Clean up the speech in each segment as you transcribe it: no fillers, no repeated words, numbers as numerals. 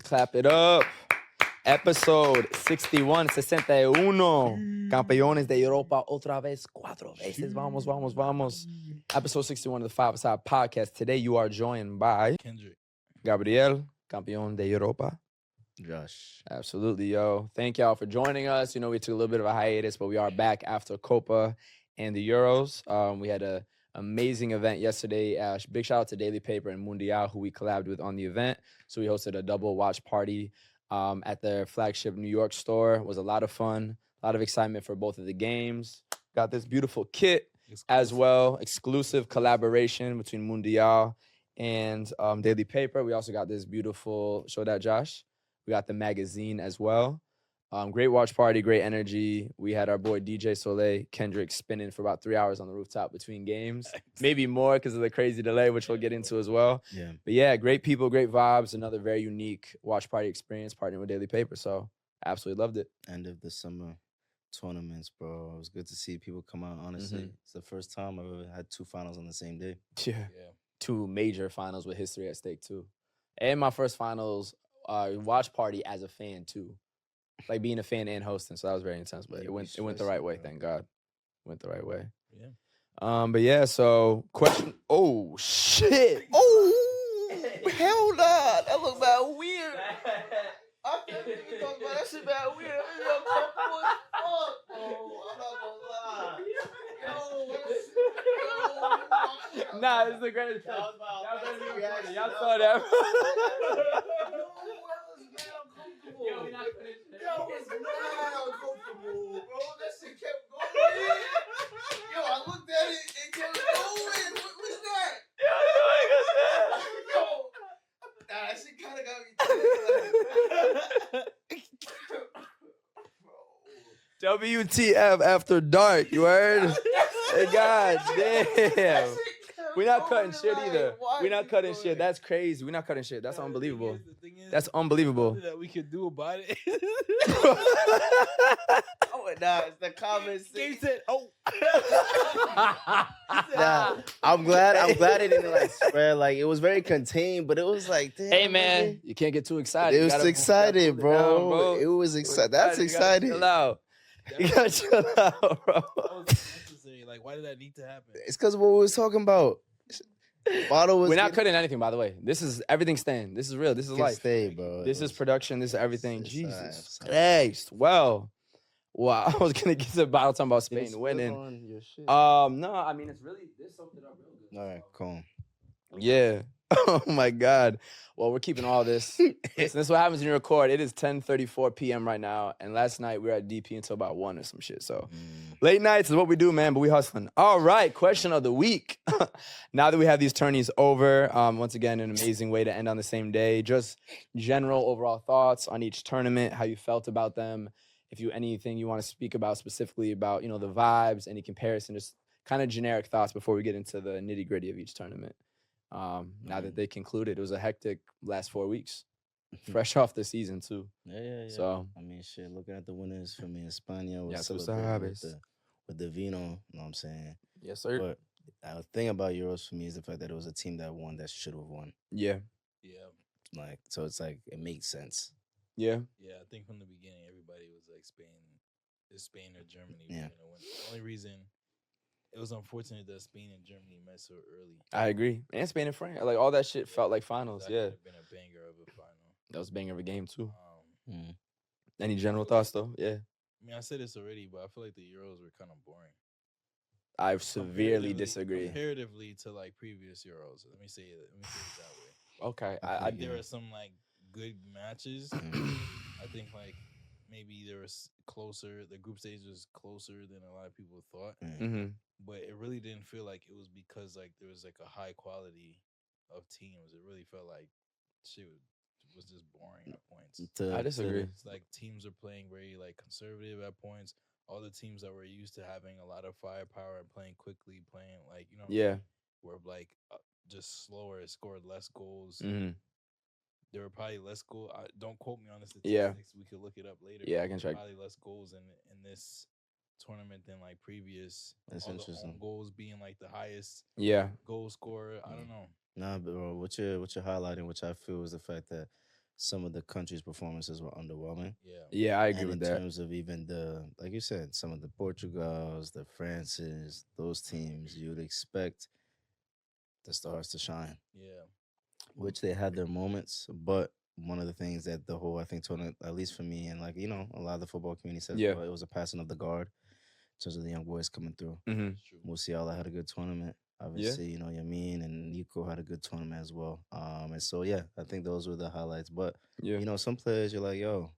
clap it up. Episode 61. Campeones de Europa otra vez, 4 veces. Vamos. Episode 61 of the 5ASIDE podcast. Today you are joined by Kendrick. Gabriel, campeón de Europa. Josh. Absolutely, yo. Thank y'all for joining us. You know, we took a little bit of a hiatus, but we are back after Copa and the Euros. We had an amazing event yesterday. Big shout out to Daily Paper and Mundial, who we collabed with on the event. So we hosted a double watch party at their flagship New York store. It was a lot of fun, a lot of excitement for both of the games. Got this beautiful kit as well, exclusive collaboration between Mundial and Daily Paper. We also got this beautiful, show that, Josh. We got the magazine as well. Great watch party, great energy. We had our boy DJ Soleil, Kendrick, spinning for about 3 hours on the rooftop between games. Maybe more because of the crazy delay, which we'll get into as well. Yeah. But yeah, great people, great vibes. Another very unique watch party experience, partnering with Daily Paper. So absolutely loved it. End of the summer tournaments, bro. It was good to see people come out, honestly. It's the first time I've ever had 2 finals on the same day. Yeah. 2 major finals with history at stake too. And my first finals watch party as a fan too. Like being a fan and hosting, so that was very intense. But it went the right way, thank God. Went the right way. Yeah. But yeah, so question. Oh shit! Oh, hell nah. That look bad weird. I can't even talk about that shit bad weird. I'm uncomfortable as fuck, bro. I'm not gonna lie. Nah, this is the greatest. Y'all saw that. Yo, it's mad uncomfortable, bro. That shit kept going. Yo, I looked at it, it kept going. What's that? Yo, nah, that shit kind of got me. WTF after dark, you heard? Hey, God damn. We're not cutting shit either. We're not cutting shit. That's crazy. We're not cutting shit. That's unbelievable. That's unbelievable. That we could do about it. Oh, nah, it's the comments. He said, "Oh." Nah, I'm glad it didn't like spread. Like it was very contained, but it was like, damn. Hey man, you can't get too excited. It was excited, bro. It was excited. That's exciting. Chill out. You gotta chill out, bro. That was necessary. Like, why did that need to happen? It's because what we was talking about. Bottle was. We're not cutting anything, by the way. This is everything staying. This is real. This is life. Stay, bro. This is production. This is everything. It's Jesus alright. Christ. Well, I was gonna get to the bottle talking about Spain winning. No, I mean it's really this soaked it up real good. All right, cool. Yeah. Oh my God. Well, we're keeping all this. Listen, this is what happens when you record. It is 10:34 p.m. right now, and last night we were at DP until about 1 or some shit. So late nights is what we do, man. But we hustling. All right, question of the week. Now that we have these tourneys over, once again, an amazing way to end on the same day. Just general overall thoughts on each tournament, how you felt about them. If you anything you want to speak about specifically about the vibes, any comparison, just kind of generic thoughts before we get into the nitty gritty of each tournament. Now that they concluded, it was a hectic last 4 weeks, fresh off the season too. Yeah. So I mean, shit. Looking at the winners for me, España was tú celebrating sabes. with the vino. You know what I'm saying? Yes, sir. But the thing about Euros for me is the fact that it was a team that won that should have won. Yeah. Like, so it's like it makes sense. Yeah. Yeah, I think from the beginning, everybody was like Spain or Germany. Yeah. The only reason it was unfortunate that Spain and Germany met so early. I agree. And Spain and France, like all that shit felt like finals. That Yeah. could have been a banger of a final. That was a banger of a game too. Mm. Any general thoughts though? Yeah. I mean, I said this already, but I feel like the Euros were kind of boring. I severely disagree. Comparatively to like previous Euros. Let me say it that way. Okay. I think there were some like good matches. I think like maybe there was closer. The group stage was closer than a lot of people thought. Mm-hmm. But it really didn't feel like it was because like there was like a high quality of teams. It really felt like shit was just boring at points. I disagree. It's like teams are playing very like conservative at points. All the teams that were used to having a lot of firepower and playing quickly, playing like were like just slower. It scored less goals. Mm-hmm. There were probably less goals. Don't quote me on the statistics. Yeah. We could look it up later. Yeah, I can check. Probably less goals in this tournament than like previous. That's interesting. Own goals being like the highest Yeah. goal scorer. I don't know. Nah, bro. What you're highlighting, which I feel is the fact that some of the country's performances were underwhelming. Yeah, I agree And with in that. terms of even the, like you said, some of the Portugals, the Frances, those teams, you would expect the stars to shine, Yeah. which they had their moments. But one of the things that the whole, I think, tournament, at least for me, and like, a lot of the football community says, Yeah. well, it was a passing of the guard in terms of the young boys coming through. Mm-hmm. That's true. Musiala had a good tournament. Obviously, Yamin and Nico had a good tournament as well. And so, yeah, I think those were the highlights. But, Yeah, some players you're like, yo,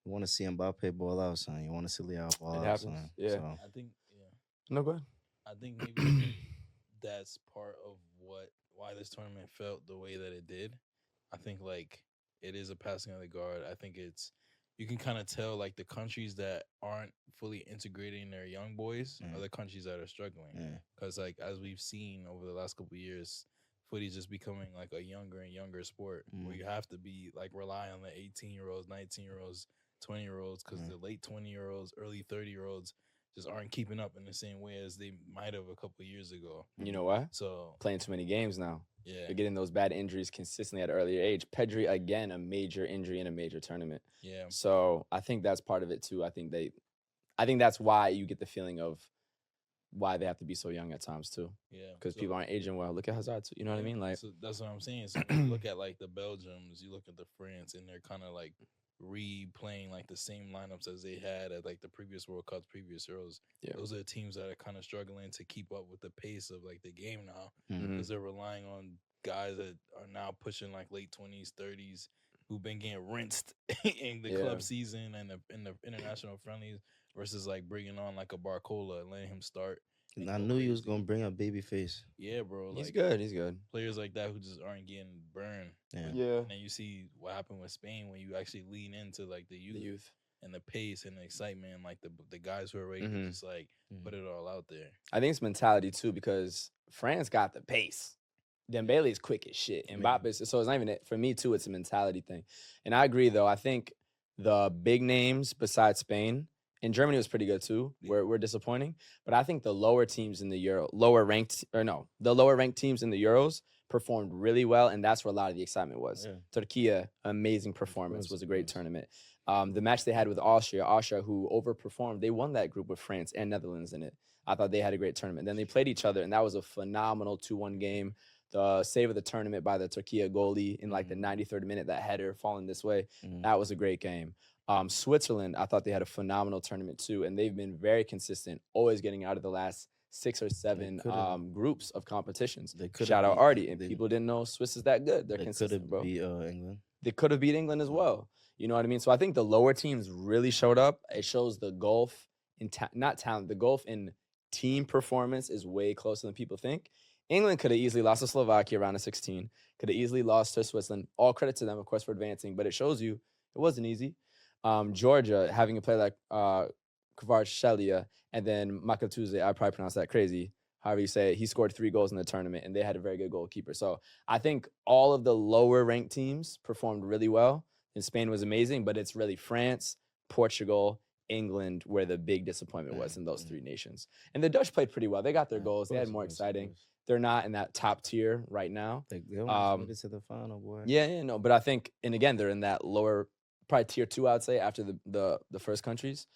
you want to see Mbappe ball out, son. You want to see Leo ball it out, happens. son. Yeah. So, I think, yeah. No, go ahead. I think maybe that's part of why this tournament felt the way that it did. I think like it is a passing of the guard. I think you can kind of tell like the countries that aren't fully integrating their young boys are the countries that are struggling. Because like as we've seen over the last couple of years, footy's just becoming like a younger and younger sport where you have to be like rely on the 18-year-olds, 19-year-olds, 20-year-olds because the late 20-year-olds, early 30-year-olds just aren't keeping up in the same way as they might have a couple of years ago. You know why? So Playing too many games now. yeah, They're getting those bad injuries consistently at an earlier age. Pedri, again, a major injury in a major tournament. yeah, So I think that's part of it too. I think that's why you get the feeling of why they have to be so young at times too. yeah. Because So- people aren't aging well. Look at Hazard too. You know what I mean? Like, so that's what I'm saying. So when you look at like the Belgiums, you look at the France, and they're kind of like replaying like the same lineups as they had at like the previous World Cups, previous Euros. Yeah. Those are the teams that are kind of struggling to keep up with the pace of like the game now mhm. because they're relying on guys that are now pushing like late 20s, 30s, who've been getting rinsed in the Yeah. club season and in the international friendlies versus like bringing on like a Barcola and letting him start. and I go knew you was crazy. going to bring up Babyface. Yeah, bro. He's Like, good. He's good. players like that who just aren't getting burned. Yeah. And then you see what happened with Spain when you actually lean into like the youth, and the pace and the excitement, and like the guys who are ready to just like put it all out there. I think it's mentality too because France got the pace. Dembele's quick as shit. Mbappe, so it's not even it. For me too, it's a mentality thing. And I agree though. I think the big names besides Spain, and Germany was pretty good too. We're disappointing. But I think the lower teams in the lower ranked teams in the Euros performed really well, and that's where a lot of the excitement was. Yeah. Turkey, amazing performance, was a great tournament. The match they had with Austria, who overperformed, they won that group with France and Netherlands in it. I thought they had a great tournament. Then they played each other, and that was a phenomenal 2-1 game. The save of the tournament by the Turkey goalie in like the 93rd minute, that header falling this way, that was a great game. Switzerland, I thought they had a phenomenal tournament too, and they've been very consistent, always getting out of the last 6 or 7 groups of competitions. Shout out Artie, and people didn't know Swiss is that good. They're consistent, bro. Beat England. They could have beat England as well. You know what I mean? So I think the lower teams really showed up. It shows the gulf in not talent, the gulf in team performance is way closer than people think. England could have easily lost to Slovakia around of 16. Could have easily lost to Switzerland. All credit to them, of course, for advancing, but it shows you it wasn't easy. Georgia, having a player like Kvaratskhelia and then Makatuze, I probably pronounced that crazy, however you say it, he scored 3 goals in the tournament, and they had a very good goalkeeper. So I think all of the lower-ranked teams performed really well, and Spain was amazing, but it's really France, Portugal, England where the big disappointment was in those 3 nations. And the Dutch played pretty well. They got their goals. They had more exciting. They're not in that top tier right now. They almost made it to the final, boy. Yeah, no. But I think, and again, they're in that lower, probably tier 2, I would say, after the first countries.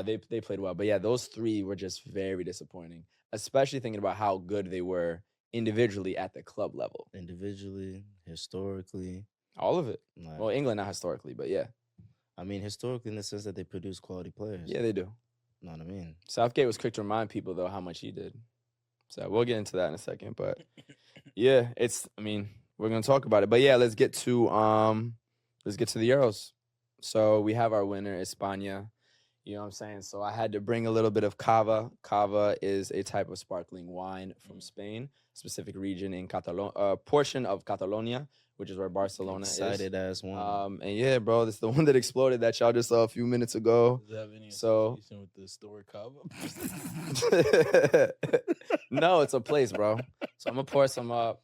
They played well. But yeah, those 3 were just very disappointing, especially thinking about how good they were individually at the club level. Individually, historically. All of it. Like, Well, England, not historically, but yeah. I mean, historically in the sense that they produce quality players. Yeah, they do. You know what I mean? Southgate was quick to remind people, though, how much he did. So we'll get into that in a second. But yeah, we're going to talk about it. But yeah, let's get to the Euros. So we have our winner, España. You know what I'm saying? So I had to bring a little bit of cava. Cava is a type of sparkling wine from Spain, specific region in portion of Catalonia, which is where Barcelona Excited is. as one. And yeah, bro, this is the one that exploded that y'all just saw a few minutes ago. Does it have any So- association with the store Copa? No, it's a place, bro. So I'm gonna pour some up.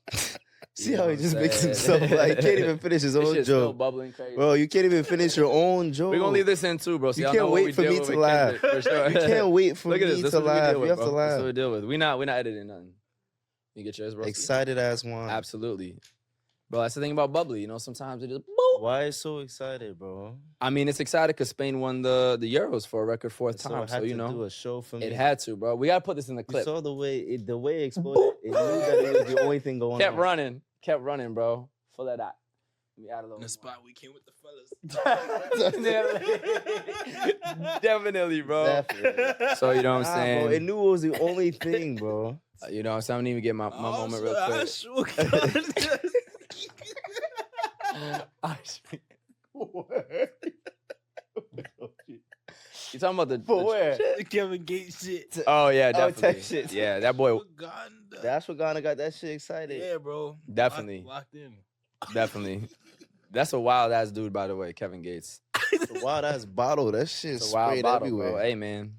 See You how know he what just I'm makes saying? himself like he can't even finish his This own shit's still joke. bubbling crazy. Bro, you can't even finish your own joke. We're gonna leave this in too, bro. So You y'all can't know what wait we for deal me with to with laugh. Kendrick, for sure. You can't wait for Look at me this. This to is what we laugh. deal with, You have bro. to This is what laugh. we deal with. We're not editing nothing. You get yours, bro. Excited as one. Absolutely. Bro, that's the thing about bubbly. You know, sometimes it just boop. Why is so excited, bro? I mean, it's excited because Spain won the Euros for a record fourth So time. it had So, you to know, do a show for me. it had to, bro. We got to put this in the You clip. saw the way it exploded. It knew that it was the only thing going Kept on. running, bro. Full of that. We add a little In the more. spot we came with the fellas. Definitely, bro. Definitely. So, you know what I'm Nah, saying? bro, it knew it was the only thing, bro. You know what I'm saying? I'm gonna even get my moment real quick. You talking about the where? The Kevin Gates shit. Oh yeah, Oh, definitely. that shit. Yeah, that boy, Uganda. That's what Ghana got that shit excited. Yeah, bro. Definitely. Locked in. definitely. That's a wild ass dude, by the way, Kevin Gates. It's a wild ass bottle. That shit It's a wild sprayed bottle, everywhere. bro. Hey man,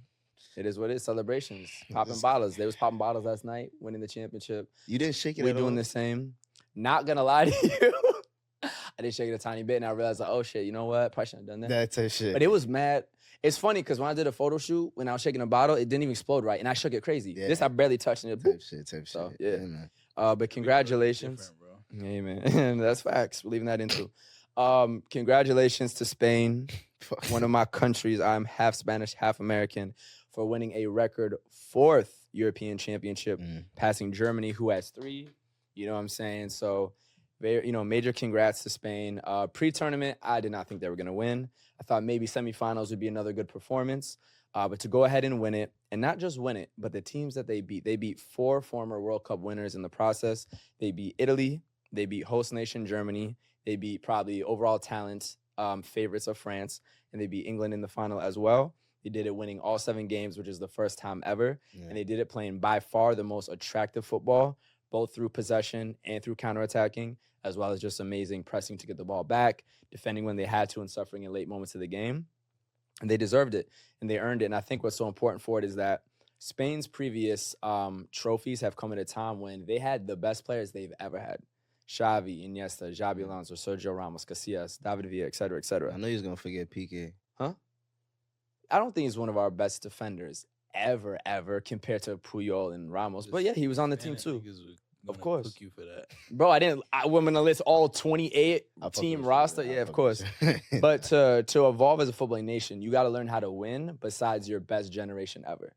it is what it is. Celebrations, popping bottles. They was popping bottles last night, winning the championship. You didn't shake it We at doing all? the same. Not gonna lie to you, I did shake it a tiny bit, and I realized like, oh shit, you know what? Probably shouldn't have done that. That type shit. But it was mad. It's funny because when I did a photo shoot, when I was shaking a bottle, it didn't even explode right, and I shook it crazy. Yeah. This I barely touched it. type shit. So, shit. yeah. Man. But congratulations. Different, bro. Hey man, that's facts. We're leaving that into. Congratulations to Spain, one of my countries. I'm half Spanish, half American, for winning a record 4th European championship, passing Germany, who has 3. You know what I'm saying? So, major congrats to Spain. Pre-tournament, I did not think they were gonna win. I thought maybe semifinals would be another good performance. But to go ahead and win it, and not just win it, but the teams that they beat 4 former World Cup winners in the process. They beat Italy, they beat host nation Germany, they beat probably overall talent favorites of France, and they beat England in the final as well. They did it winning all 7 games, which is the first time ever, and they did it playing by far the most attractive football, both through possession and through counterattacking, as well as just amazing pressing to get the ball back, defending when they had to, and suffering in late moments of the game. And they deserved it, and they earned it. And I think what's so important for it is that Spain's previous trophies have come at a time when they had the best players they've ever had. Xavi, Iniesta, Xabi Alonso, Sergio Ramos, Casillas, David Villa, et cetera, et cetera. I know he's gonna forget PK. Huh? I don't think he's one of our best defenders ever compared to Puyol and Ramos. But yeah, he was on the team too. Of course. Cook you for that. Bro, I'm gonna list all 28 I'll fuck team with you, roster. man. Yeah, I'll of fuck course. with you. But to evolve as a footballing nation, you got to learn how to win besides your best generation ever.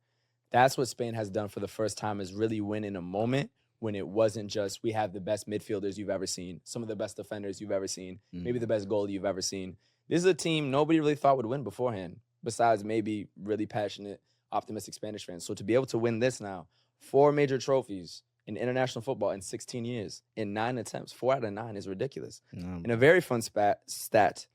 That's what Spain has done for the first time, is really win in a moment when it wasn't just we have the best midfielders you've ever seen, some of the best defenders you've ever seen, maybe the best goalie you've ever seen. This is a team nobody really thought would win beforehand, besides maybe really passionate, optimistic Spanish fans. So to be able to win this now, 4 major trophies in international football in 16 years, in 9 attempts, 4 out of 9 is ridiculous. And a very fun stat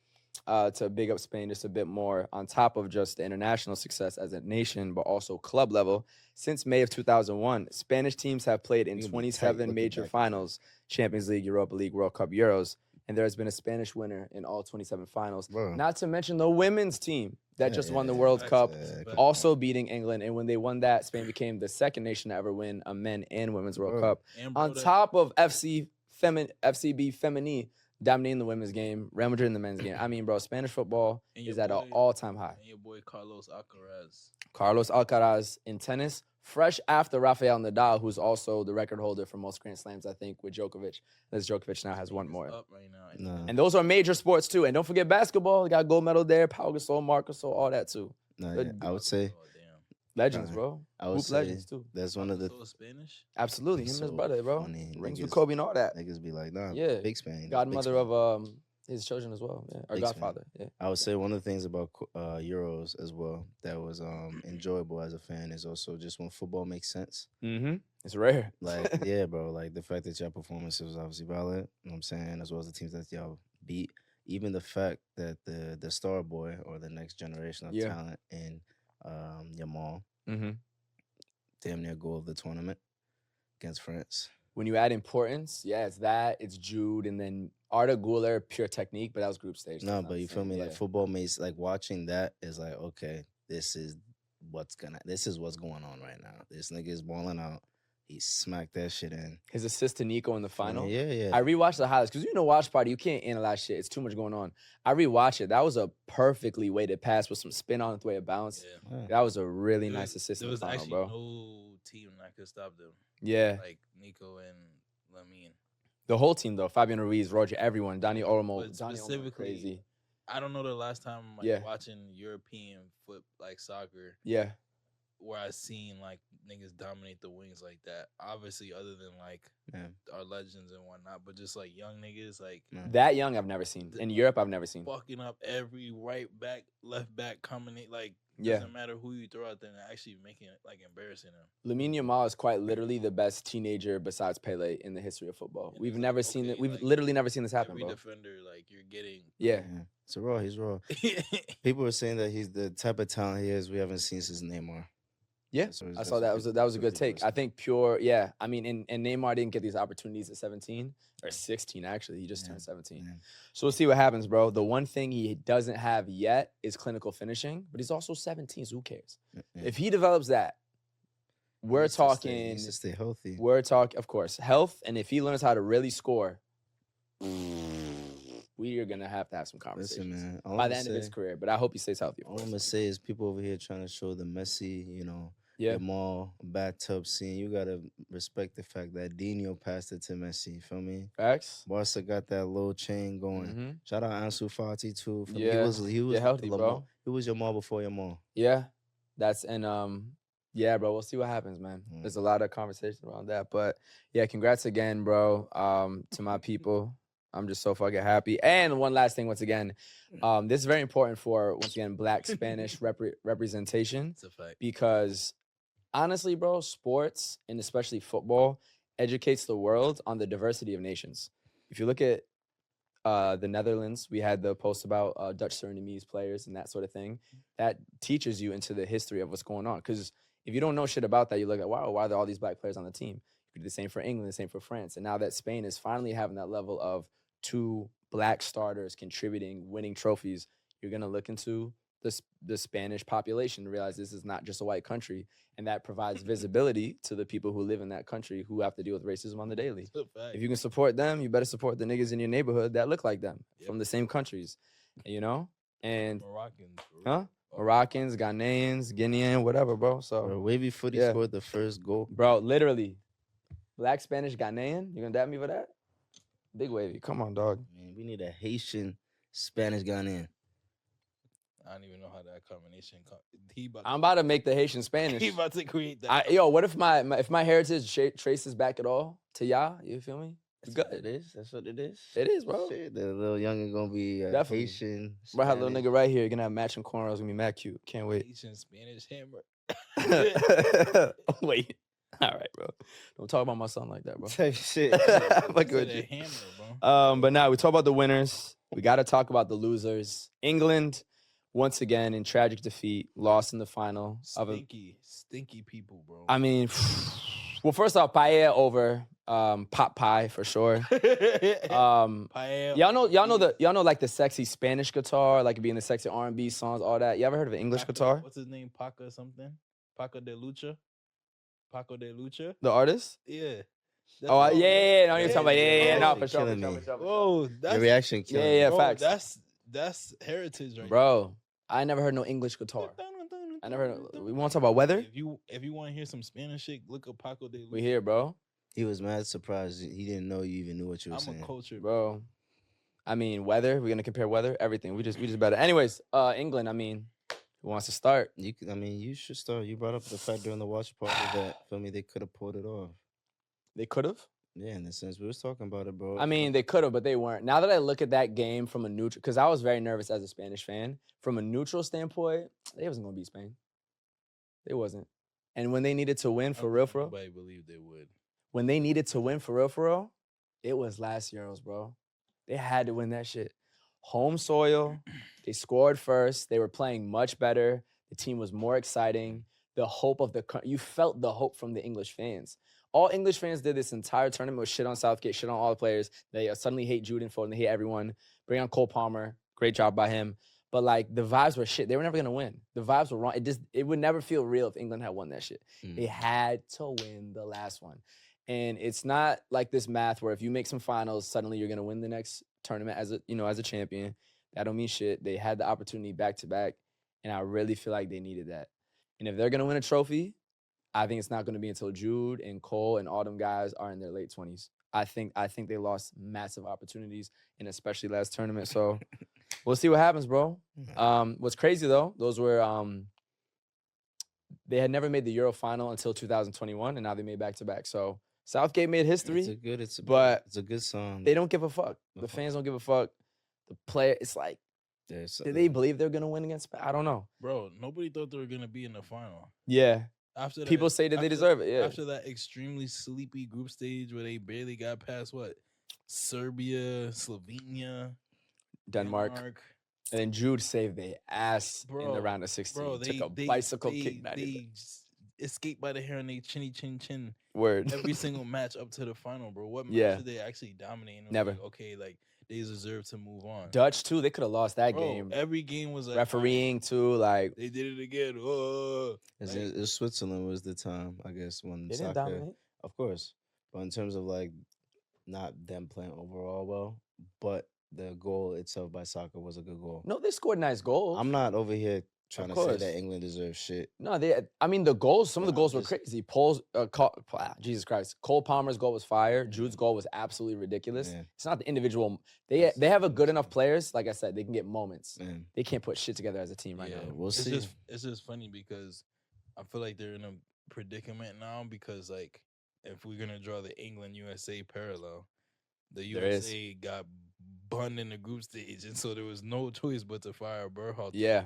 to big up Spain just a bit more, on top of just the international success as a nation, but also club level. Since May of 2001, Spanish teams have played in You'll be tight 27 looking major back. finals, Champions League, Europa League, World Cup, Euros, and there has been a Spanish winner in all 27 finals. Bro. Not to mention the women's team that just won the Yeah, World that's Cup, a fact. also beating England. And when they won that, Spain became the second nation to ever win a men and women's World Bro. Cup. And bro, On that- top of FCB Femení dominating the women's game, Real Madrid in the men's game. I mean, bro, Spanish football And your is at an boy- all-time high. And your boy Carlos Alcaraz. Carlos Alcaraz in tennis, fresh after Rafael Nadal, who's also the record holder for most Grand Slams, I think, with Djokovic. As Djokovic now has 1 more. Up right now. Nah. And those are major sports too. And don't forget basketball. You got gold medal there, Pau Gasol, Marc Gasol, all that too. Nah, Good- yeah, I would say Oh, damn. Legends, Nah, bro. I would Hoop say legends too. that's one of the So Spanish? Absolutely. Him and his So brother, bro. funny. Rings with Niggas- Kobe and all that. niggas be like, nah, Yeah. big Spain. Godmother big Spain. of his children as well. Yeah. Or Big godfather. Yeah. I would say one of the things about Euros as well that was enjoyable as a fan is also just when football makes sense. Mm-hmm. It's rare. Like, yeah, bro, like the fact that y'all performance was obviously valid, you know what I'm saying, as well as the teams that y'all beat. Even the fact that the star boy or the next generation of Yeah. talent in Yamal Mm-hmm. damn near goal of the tournament against France. When you add importance, yeah, it's that, it's Jude, and then Arda Güler, pure technique, but that was group stage. No, That's not but the you feel same, me? yeah. Like football makes like watching that is like, okay, this is what's going on right now. This nigga is balling out. He smacked that shit in. His assist to Nico in the final. Yeah. I rewatched the highlights because watch party, you can't analyze shit. It's too much going on. I rewatched it. That was a perfectly weighted pass with some spin on the way of bounce. Yeah. That was a really There nice assist There in the was final, actually bro. no team that could stop them. Yeah, Like Nico and Lamine. The whole team though, Fabian Ruiz, Roger, everyone, Dani Olmo, But Dani Olmo, specifically, crazy. I don't know the last time Yeah. watching European soccer Yeah. where I seen like niggas dominate the wings like that. Obviously, other than like our legends and whatnot, but just like young niggas like that young, I've never seen. In Europe, I've never seen. Fucking up every right back, left back coming in, like doesn't matter who you throw out there, and actually making it like embarrassing them. Lamine Yamal is quite literally the best teenager besides Pele in the history of football. And we've never seen it. We've like, literally never seen this happen, every bro. defender, like you're getting. Yeah. So raw. He's raw. People are saying that he's the type of talent he is. We haven't seen since Neymar. Yeah, I saw that. That was a good take. I think pure. Yeah, I mean, and Neymar didn't get these opportunities at 17 or 16. Actually, he just turned 17. Yeah. So we'll see what happens, bro. The one thing he doesn't have yet is clinical finishing, but he's also 17. So who cares? If he develops that, we're talking. He needs to stay healthy. We're talking, of course, health, and if he learns how to really score, we are gonna have to have some conversations. Listen, man, by the end of his career. But I hope he stays healthy. All I'm gonna say is people over here trying to show the Messi, Jamal bathtub scene. You gotta respect the fact that Dino passed it to Messi. You feel me? Facts. Barca got that low chain going. Mm-hmm. Shout out Ansu Fati too. He was healthy, bro. He was Jamal before Jamal. Yeah, yeah, bro. We'll see what happens, man. There's a lot of conversation around that, but yeah, congrats again, bro. To my people. I'm just so fucking happy. And one last thing, once again, this is very important for, once again, Black Spanish representation. It's a fact. Because honestly, bro, sports, and especially football, educates the world on the diversity of nations. If you look at the Netherlands, we had the post about Dutch Surinamese players and that sort of thing. That teaches you into the history of what's going on. Because if you don't know shit about that, you look at, wow, why are there all these Black players on the team? You do the same for England, the same for France. And now that Spain is finally having that level of 2 Black starters contributing, winning trophies, you're going to look into the Spanish population and realize this is not just a white country. And that provides visibility to the people who live in that country who have to deal with racism on the daily. If you can support them, you better support the niggas in your neighborhood that look like them from the same countries, And Moroccans. Huh? Moroccans, Ghanaians, Guinean, whatever, bro. So Wavy Footy scored the first goal. Bro, literally. Black, Spanish, Ghanaian? You gonna dab me for that? Big Wavy. Come on, dog. Man, we need a Haitian, Spanish, Ghanaian. I don't even know how that combination. I'm about to make the Haitian Spanish. He about to create that. What if my heritage traces back at all to y'all? You feel me? Good. It is. That's what it is. It is, bro. Shit, the little youngin' gonna be Haitian. Bro, have a little nigga right here. You're gonna have matching cornrows. Gonna be mad cute. Can't wait. Haitian Spanish hammer. Wait. All right, bro. Don't talk about my son like that, bro. Shit. Fuck with you. Hammer, bro. But now we talk about the winners. We got to talk about the losers. England, once again, in tragic defeat, lost in the final. Stinky people, bro. I mean, well, first off, paella over pot pie for sure. Paella. Y'all know like the sexy Spanish guitar, like it be in the sexy R&B songs, all that. You ever heard of an English guitar? What's his name? Paco something? Paco de Lucha? The artist? Yeah. No, you're talking about, no, for sure. Whoa, that's your reaction. bro, Facts. That's heritage, right? Bro, I never heard no English guitar. I never heard. We want to talk about weather? If you want to hear some Spanish shit, look up Paco de Lucha. We here, bro. He was mad surprised. He didn't know you even knew what you were saying. I'm a culture, bro. I mean, weather. We're gonna compare weather, everything. We just better. Anyways, England. I mean, who wants to start? You should start. You brought up the fact during the watch party that they could have pulled it off. They could have. Yeah, in the sense we was talking about it, bro. I mean, they could have, but they weren't. Now that I look at that game from a neutral, because I was very nervous as a Spanish fan. From a neutral standpoint, they wasn't gonna beat Spain. They wasn't. And when they needed to win for real, nobody believed they would. When they needed to win for real, it was last Euros, bro. They had to win that shit. Home soil. They scored first. They were playing much better. The team was more exciting. The hope of you felt the hope from the English fans. All English fans did this entire tournament was shit on Southgate, shit on all the players. They suddenly hate Jude and Foden. They hate everyone. Bring on Cole Palmer. Great job by him. But, like, the vibes were shit. They were never going to win. The vibes were wrong. It would never feel real if England had won that shit. They had to win the last one. And it's not like this math where if you make some finals, suddenly you're going to win the next tournament as a champion. That don't mean shit. They had the opportunity back-to-back, and I really feel like they needed that. And if they're going to win a trophy, I think it's not going to be until Jude and Cole and all them guys are in their late 20s. I think they lost massive opportunities, and especially last tournament. So we'll see what happens, bro. What's crazy though, those were they had never made the Euro final until 2021, and now they made back-to-back. So Southgate made history. It's a good song. They don't give a fuck. The fans don't give a fuck. The player, it's like, did they believe they're gonna win against Spain? I don't know. Bro, nobody thought they were gonna be in the final. Yeah. After that, people say that they deserve it. Yeah. After that extremely sleepy group stage where they barely got past Serbia, Slovenia, Denmark. And then Jude saved their ass in the round of 16. Bro, took a bicycle kick. They escaped by the hair on their chinny chin. Word. Every single match up to the final, bro. What match did they actually dominate? Never. Like, okay, like they deserve to move on. Dutch too. They could have lost that game. Every game was like refereeing too. Like they did it again. Switzerland was the time, I guess, when they soccer. Didn't dominate. Of course, but in terms of like not them playing overall well, but the goal itself by soccer was a good goal. No, they scored nice goals. I'm not over here trying to say that England deserves shit. No, the goals, some of the goals were crazy. Jesus Christ. Cole Palmer's goal was fire. Jude's goal was absolutely ridiculous. Man. It's not the individual. They have a good enough players. Like I said, they can get moments. Man. They can't put shit together as a team right now. We'll see. It's just funny because I feel like they're in a predicament now because, like, if we're going to draw the England-USA parallel, the USA got bunned in the group stage, and so there was no choice but to fire Berhalter. Yeah.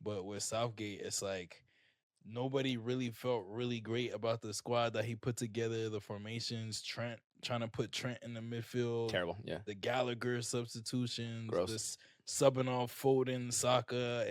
But with Southgate, it's like nobody really felt really great about the squad that he put together, the formations, trying to put Trent in the midfield. Terrible, yeah. The Gallagher substitutions, gross. This subbing off Foden, Saka,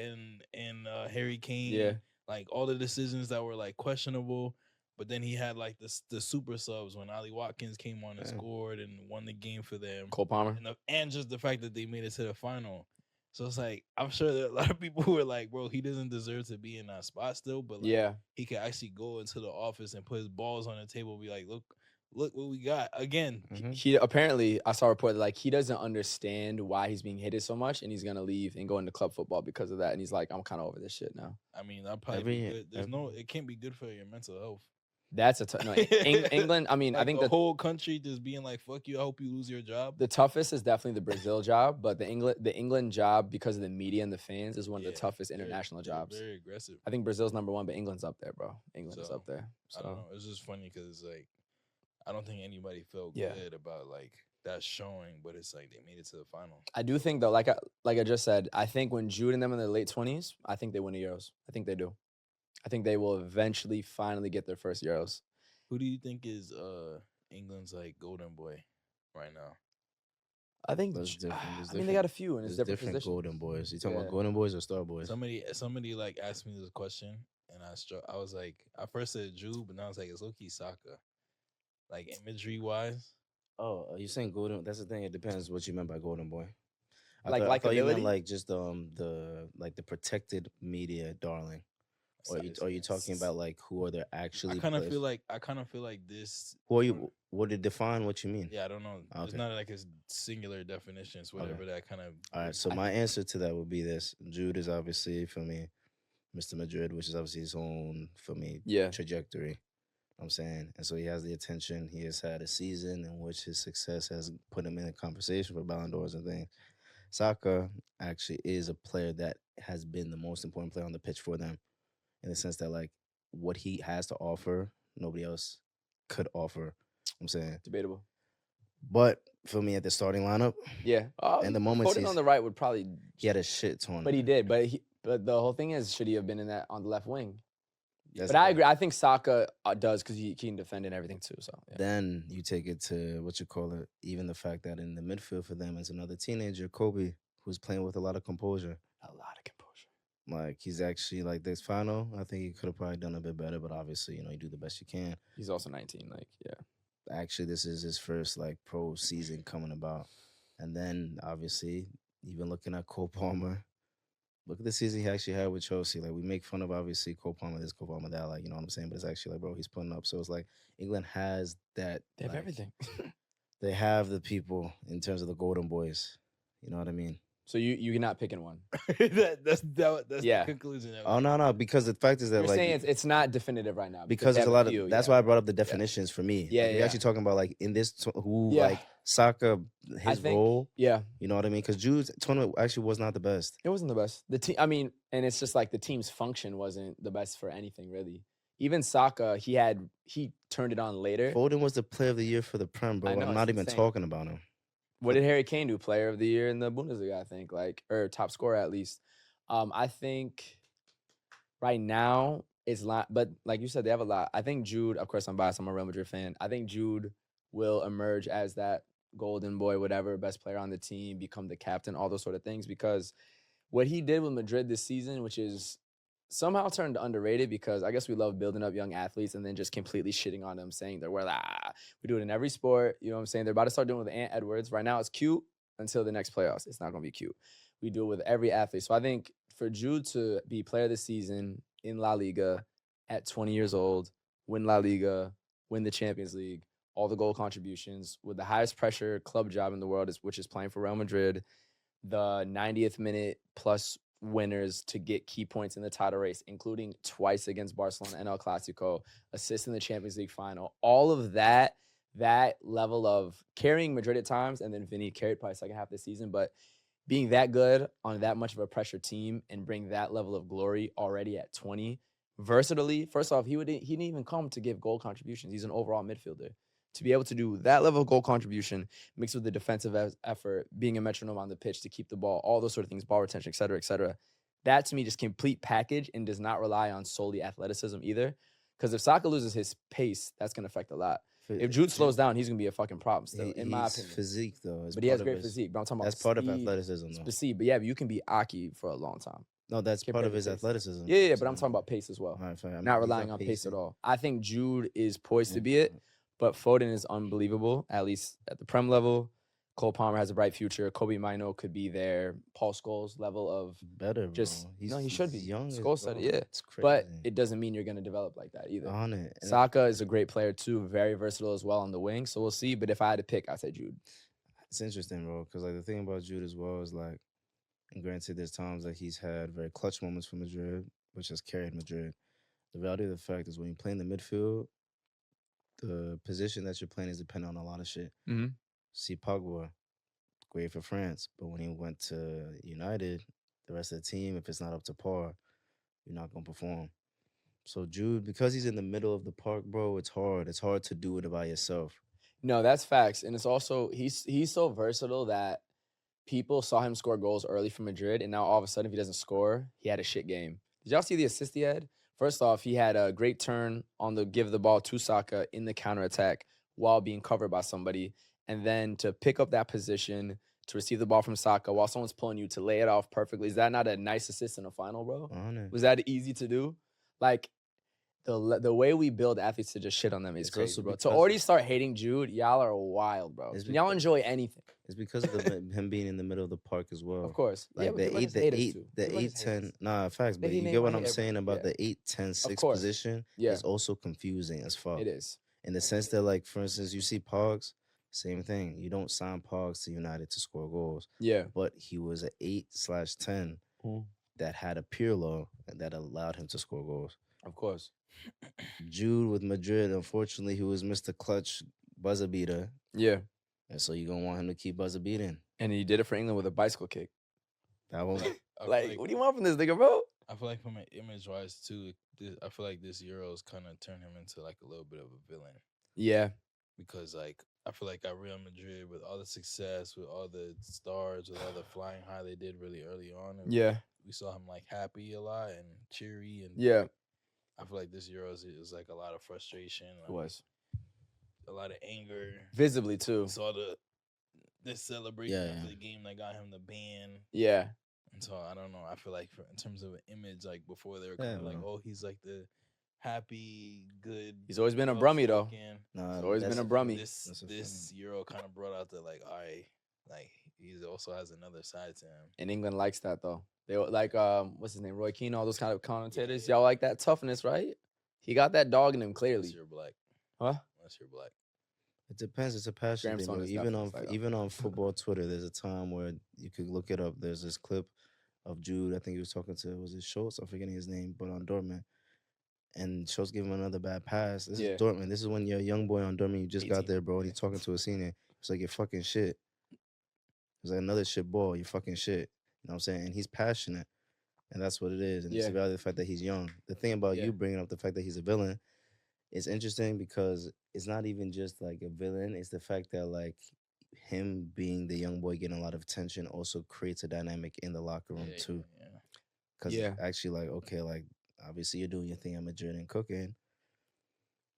and Harry Kane. Yeah. Like all the decisions that were like questionable. But then he had like the super subs when Ali Watkins came on and scored and won the game for them. Cole Palmer. And just the fact that they made it to the final. So it's like, I'm sure there are a lot of people who are like, bro, he doesn't deserve to be in that spot still. But like, he could actually go into the office and put his balls on the table and be like, look what we got again. He apparently, I saw a report that like he doesn't understand why he's being hated so much, and he's gonna leave and go into club football because of that. And he's like, I'm kind of over this shit now. I mean, that probably be good. It can't be good for your mental health. That's England. I mean, like I think the whole country just being like, "Fuck you! I hope you lose your job." The toughest is definitely the Brazil job, but the England job, because of the media and the fans, is one of the toughest international jobs. Very aggressive. I think Brazil's number one, but England's up there, bro. England's up there. So. I don't know. It's just funny because like, I don't think anybody felt good about like that showing, but it's like they made it to the final. I do think though, like I just said, I think when Jude and them in their late 20s, I think they win the Euros. I think they do. I think they will eventually finally get their first Euros. Who do you think is England's like golden boy right now? I think I mean they got a few and it's different positions. Golden boys. You talking about golden boys or star boys? Somebody like asked me this question and I was like, I first said Jude, but now I was like, it's low-key Saka. Like imagery wise. Oh, are you saying golden? That's the thing. It depends what you meant by golden boy. I thought you meant like just the protected media darling. Or are you talking about like who are there actually? I kind of feel like this. Who are you? What to define what you mean? Yeah, I don't know. Okay. It's not like a singular definition. It's whatever that kind of. All right. So my answer to that would be this: Jude is obviously for me, Mr. Madrid, which is obviously his own for me trajectory. I'm saying, and so he has the attention. He has had a season in which his success has put him in a conversation for Ballon d'Ors and things. Saka actually is a player that has been the most important player on the pitch for them. In the sense that, like, what he has to offer, nobody else could offer. I'm saying. Debatable. But for me, at the starting lineup, and the moment Foden on the right would probably. He had a shit tournament. But he did. But the whole thing is, should he have been in that on the left wing? But I agree. I think Saka does because he can defend and everything too. So then you take it to what you call it. Even the fact that in the midfield for them is another teenager, Kobe, who's playing with a lot of composure. Like, he's actually, like, this final, I think he could have probably done a bit better, but obviously, you do the best you can. He's also 19, like, yeah. Actually, this is his first, like, pro season coming about. And then, obviously, even looking at Cole Palmer, look at the season he actually had with Chelsea. Like, we make fun of, obviously, Cole Palmer this, Cole Palmer that, like, you know what I'm saying? But it's actually, like, bro, he's putting up. So it's like, England has that. They have everything. They have the people in terms of the golden boys. You know what I mean? So you're not picking one. That's the conclusion. No, because the fact is that you're saying it's not definitive right now because there's a lot of. That's why I brought up the definitions for me. Yeah, We're actually talking about like in this like Saka role. Yeah, you know what I mean? Because Jude's tournament actually was not the best. It wasn't the best. The team. I mean, and it's just like the team's function wasn't the best for anything really. Even Saka, he turned it on later. Foden was the player of the year for the Prem, bro. I'm not even talking about him. What did Harry Kane do? Player of the year in the Bundesliga, I think, or top scorer at least. I think right now it's not, but like you said, they have a lot. I think Jude, of course, I'm biased. I'm a Real Madrid fan. I think Jude will emerge as that golden boy, whatever, best player on the team, become the captain, all those sort of things. Because what he did with Madrid this season, which is somehow turned underrated, because I guess we love building up young athletes and then just completely shitting on them, saying we do it in every sport. You know what I'm saying? They're about to start doing it with Ant Edwards. Right now it's cute until the next playoffs. It's not going to be cute. We do it with every athlete. So I think for Jude to be player of the season in La Liga at 20 years old, win La Liga, win the Champions League, all the goal contributions with the highest pressure club job in the world, which is playing for Real Madrid, the 90th minute plus winners to get key points in the title race, including twice against Barcelona and El Clasico, assist in the Champions League final. All of that level of carrying Madrid at times, and then Vinny carried probably second half of the season, but being that good on that much of a pressure team and bring that level of glory already at 20, versatility. First off, he didn't even come to give goal contributions. He's an overall midfielder. To be able to do that level of goal contribution mixed with the defensive effort, being a metronome on the pitch to keep the ball, all those sort of things, ball retention, et cetera, that to me just complete package and does not rely on solely athleticism either. Because if Saka loses his pace, that's going to affect a lot. If Jude slows down, he's going to be a fucking problem still, in my opinion. Physique, though. But he has great physique. But I'm talking about that's part of athleticism, though. Speed, but but you can be Aki for a long time. No, that's part of his athleticism. Yeah, but I'm talking about pace as well. All right, fine. Not relying on pace at all. I think Jude is poised to be it, but Foden is unbelievable, at least at the Prem level. Cole Palmer has a bright future. Kobe Mainoo could be there. Paul Scholes level of better. He should be young. Scholes said it, yeah. It's crazy. But it doesn't mean you're going to develop like that either. On it. Saka is a great player too, very versatile as well on the wing. So we'll see. But if I had to pick, I'd say Jude. It's interesting, bro, because like the thing about Jude as well is like, and granted, there's times that he's had very clutch moments for Madrid, which has carried Madrid. The reality of the fact is when you play in the midfield, the position that you're playing is dependent on a lot of shit. Mm-hmm. See Pogba, great for France, but when he went to United, the rest of the team, if it's not up to par, you're not going to perform. So Jude, because he's in the middle of the park, bro, it's hard. It's hard to do it by yourself. No, that's facts. And it's also, he's so versatile that people saw him score goals early for Madrid, and now all of a sudden, if he doesn't score, he had a shit game. Did y'all see the assist he had? First off, he had a great turn on the give the ball to Saka in the counterattack while being covered by somebody. And then to pick up that position, to receive the ball from Saka while someone's pulling you, to lay it off perfectly. Is that not a nice assist in the final, bro? Was that easy to do? Like, the way we build athletes to just shit on them is crazy, bro. To already start hating Jude, y'all are wild, bro. Y'all enjoy anything. It's because of him being in the middle of the park as well. Of course. Like the 8-10. Nah, facts. But you get what I'm saying about the 8-10-6 position is also confusing as fuck. It is. In the sense that, like, for instance, you see Pogs, same thing. You don't sign Pogs to United to score goals. Yeah. But he was an 8/10 that had a Pirlo that allowed him to score goals. Of course. Jude with Madrid, unfortunately, he was Mr. Clutch buzzer beater. Yeah. And so you're going to want him to keep buzzer beating. And he did it for England with a bicycle kick. That one. Like, what do you want from this nigga, bro? I feel like from an image-wise, too, I feel like this Euros kind of turned him into, like, a little bit of a villain. Yeah. Because, like, I feel like at Real Madrid, with all the success, with all the stars, with all the flying high they did really early on, we saw him, like, happy a lot and cheery. And I feel like this Euros, it was, like, a lot of frustration. Like, it was. A lot of anger. Visibly, too. Saw this celebration after the game that got him the ban. Yeah. And so, I don't know. I feel like in terms of an image, like, before they were kind of like, oh, he's, like, the happy, good. He's always been a brummie, though. Nah, he's always been a brummie. This Euro kind of brought out the, like, he also has another side to him. And England likes that, though. They like, what's his name, Roy Keane, all those kind of commentators. Y'all like that toughness, right? He got that dog in him, clearly. Unless you're black. Huh? Unless you're black. It depends. It's a passion Graham's thing. son But is even on definitely like even on football Twitter, there's a time where you could look it up. There's this clip of Jude. I think he was talking to, was it Schultz? I'm forgetting his name, but on Dortmund. And Schultz gave him another bad pass. This is Dortmund. This is when you're a young boy on Dortmund. You just 18. got there, bro. And you're talking to a senior. It's like, you're fucking shit. It's like, another shit ball. You fucking shit. You know what I'm saying? And he's passionate. And that's what it is. And it's about the fact that he's young. The thing about you bringing up the fact that he's a villain is interesting, because it's not even just like a villain. It's the fact that, like, him being the young boy getting a lot of attention also creates a dynamic in the locker room too. Because it's actually like, okay, like, obviously you're doing your thing at Madrid and cooking,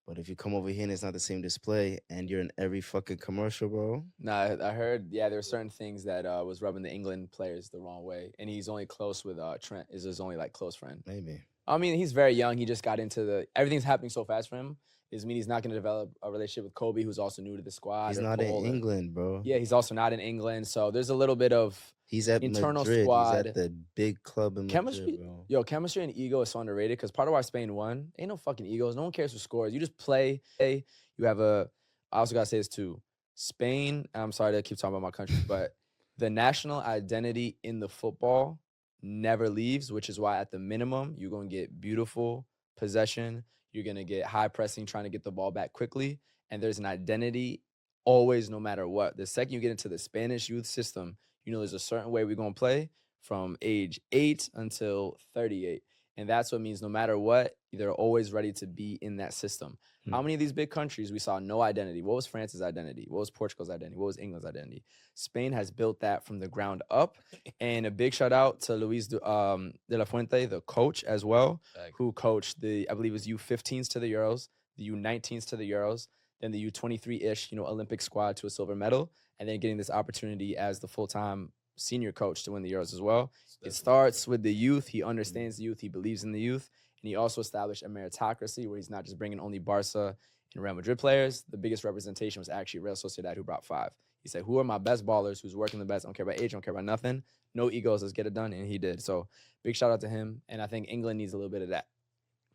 but if you come over here and it's not the same display and you're in every fucking commercial, bro. Nah, I heard, there were certain things that was rubbing the England players the wrong way. And he's only close with Trent, is his only, like, close friend. Maybe. I mean, he's very young. He just got into everything's happening so fast for him. Doesn't mean he's not going to develop a relationship with Kobe, who's also new to the squad. He's not in England, bro. Yeah, he's also not in England. So there's a little bit of he's at internal Madrid. squad. He's at the big club in Madrid, bro. Yo, chemistry and ego is so underrated, because part of why Spain won, ain't no fucking egos. No one cares who scores. You just play. You have I also got to say this too. Spain, I'm sorry to keep talking about my country, but the national identity in the football never leaves, which is why at the minimum, you're going to get beautiful possession. You're going to get high pressing, trying to get the ball back quickly. And there's an identity always, no matter what. The second you get into the Spanish youth system, you know there's a certain way we're going to play from age 8 until 38. And that's what means no matter what, they're always ready to be in that system. How many of these big countries we saw no identity? What was France's identity? What was Portugal's identity? What was England's identity? Spain has built that from the ground up. And a big shout out to Luis de la Fuente, the coach as well, who coached I believe it was U15s to the Euros, the U19s to the Euros, then the U23-ish, Olympic squad to a silver medal, and then getting this opportunity as the full-time senior coach to win the Euros as well. It starts with the youth. He understands the youth. He believes in the youth. And he also established a meritocracy where he's not just bringing only Barca and Real Madrid players. The biggest representation was actually Real Sociedad, who brought 5. He said, who are my best ballers, who's working the best? I don't care about age, I don't care about nothing. No egos, let's get it done. And he did. So big shout out to him. And I think England needs a little bit of that,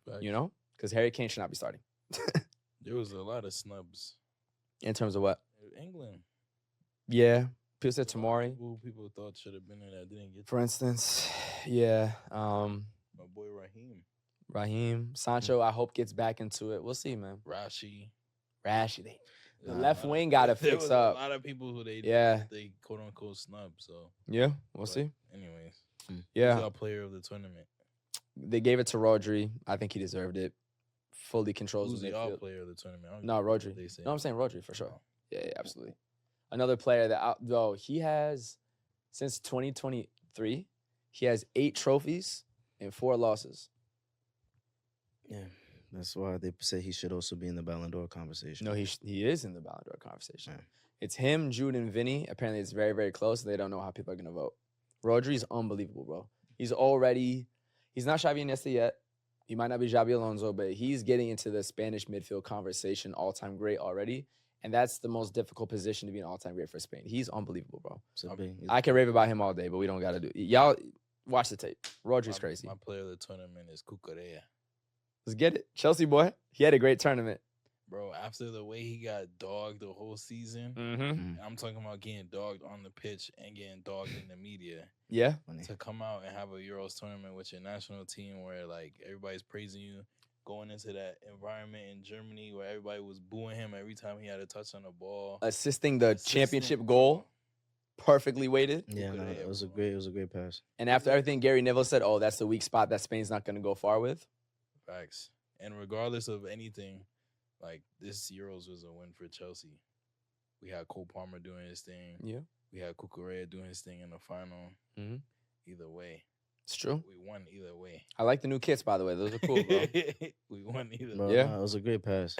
because Harry Kane should not be starting. There was a lot of snubs. In terms of what? England. Yeah. People said Tomori. People thought should have been in that didn't get. For instance, yeah. My boy Raheem. Sancho, I hope gets back into it. We'll see, man. Rashi. The left wing got to fix up. A lot of people who they quote unquote snub. So yeah, we'll see. Anyways, yeah. Who's our player of the tournament? They gave it to Rodri. I think he deserved it. Fully controls Who's the midfield. Player of the tournament? No, Rodri. No, I'm saying Rodri for sure. Yeah, absolutely. Another player that, though, he has, since 2023, he has 8 trophies and 4 losses. Yeah, that's why they say he should also be in the Ballon d'Or conversation. No, he is in the Ballon d'Or conversation. Yeah. It's him, Jude, and Vinny. Apparently, it's very, very close. They don't know how people are going to vote. Rodri's unbelievable, bro. He's not Xavi Iniesta yet. He might not be Xabi Alonso, but he's getting into the Spanish midfield conversation, all-time great already. And that's the most difficult position to be an all-time great for Spain. He's unbelievable, bro. I can rave about him all day, but we don't got to do it. Y'all watch the tape. Rodri's crazy. My player of the tournament is Cucurella. Let's get it. Chelsea boy. He had a great tournament. Bro, after the way he got dogged the whole season, I'm talking about getting dogged on the pitch and getting dogged in the media. Yeah. To come out and have a Euros tournament with your national team where, like, everybody's praising you. Going into that environment in Germany where everybody was booing him every time he had a touch on the ball. Assisting the championship goal. Perfectly weighted. Yeah, no, it was a great pass. And after everything Gary Neville said, oh, that's the weak spot that Spain's not going to go far with. Facts. And regardless of anything, like, this Euros was a win for Chelsea. We had Cole Palmer doing his thing. Yeah. We had Cucurella doing his thing in the final. Either way. It's true. We won either way. I like the new kits, by the way. Those are cool, bro. We won either way. Yeah. No, it was a great pass.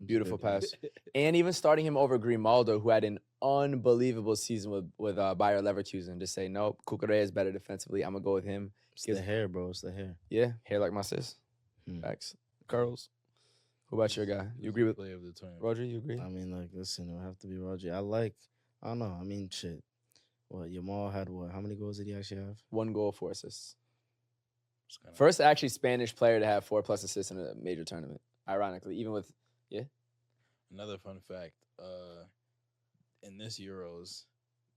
Beautiful pass. And even starting him over Grimaldo, who had an unbelievable season with Bayer Leverkusen, to say, nope, Cucurella is better defensively. I'm going to go with him. It's the hair, bro. It's the hair. Yeah, hair like my sis. Facts. Curls. Who about your guy? You agree with Rodri? You agree? I mean, like, listen, it'll have to be Rodri. I don't know. I mean, shit. What, Yamal had what? How many goals did he actually have? 1 goal, 4 assists. First actually Spanish player to have 4+ assists in a major tournament. Ironically, even with, Another fun fact. In this Euros,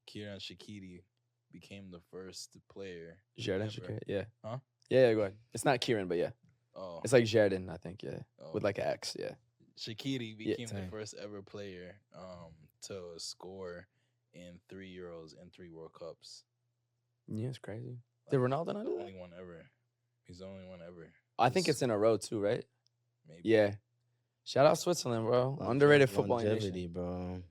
Kieran Shaqiri became the first player. Jordan Shaqiri, yeah. Huh? Yeah, go ahead. It's not Kieran, but yeah. Oh. It's like Jordan, I think, yeah. Oh. With like an X, yeah. Shaqiri became the first ever player to score in 3 Euros and 3 World Cups. Yeah, it's crazy. Did Ronaldo not do that? Only one ever. He's the only one ever. I think it's in a row too, right? Maybe. Yeah. Shout out Switzerland, bro. Underrated football nation, bro.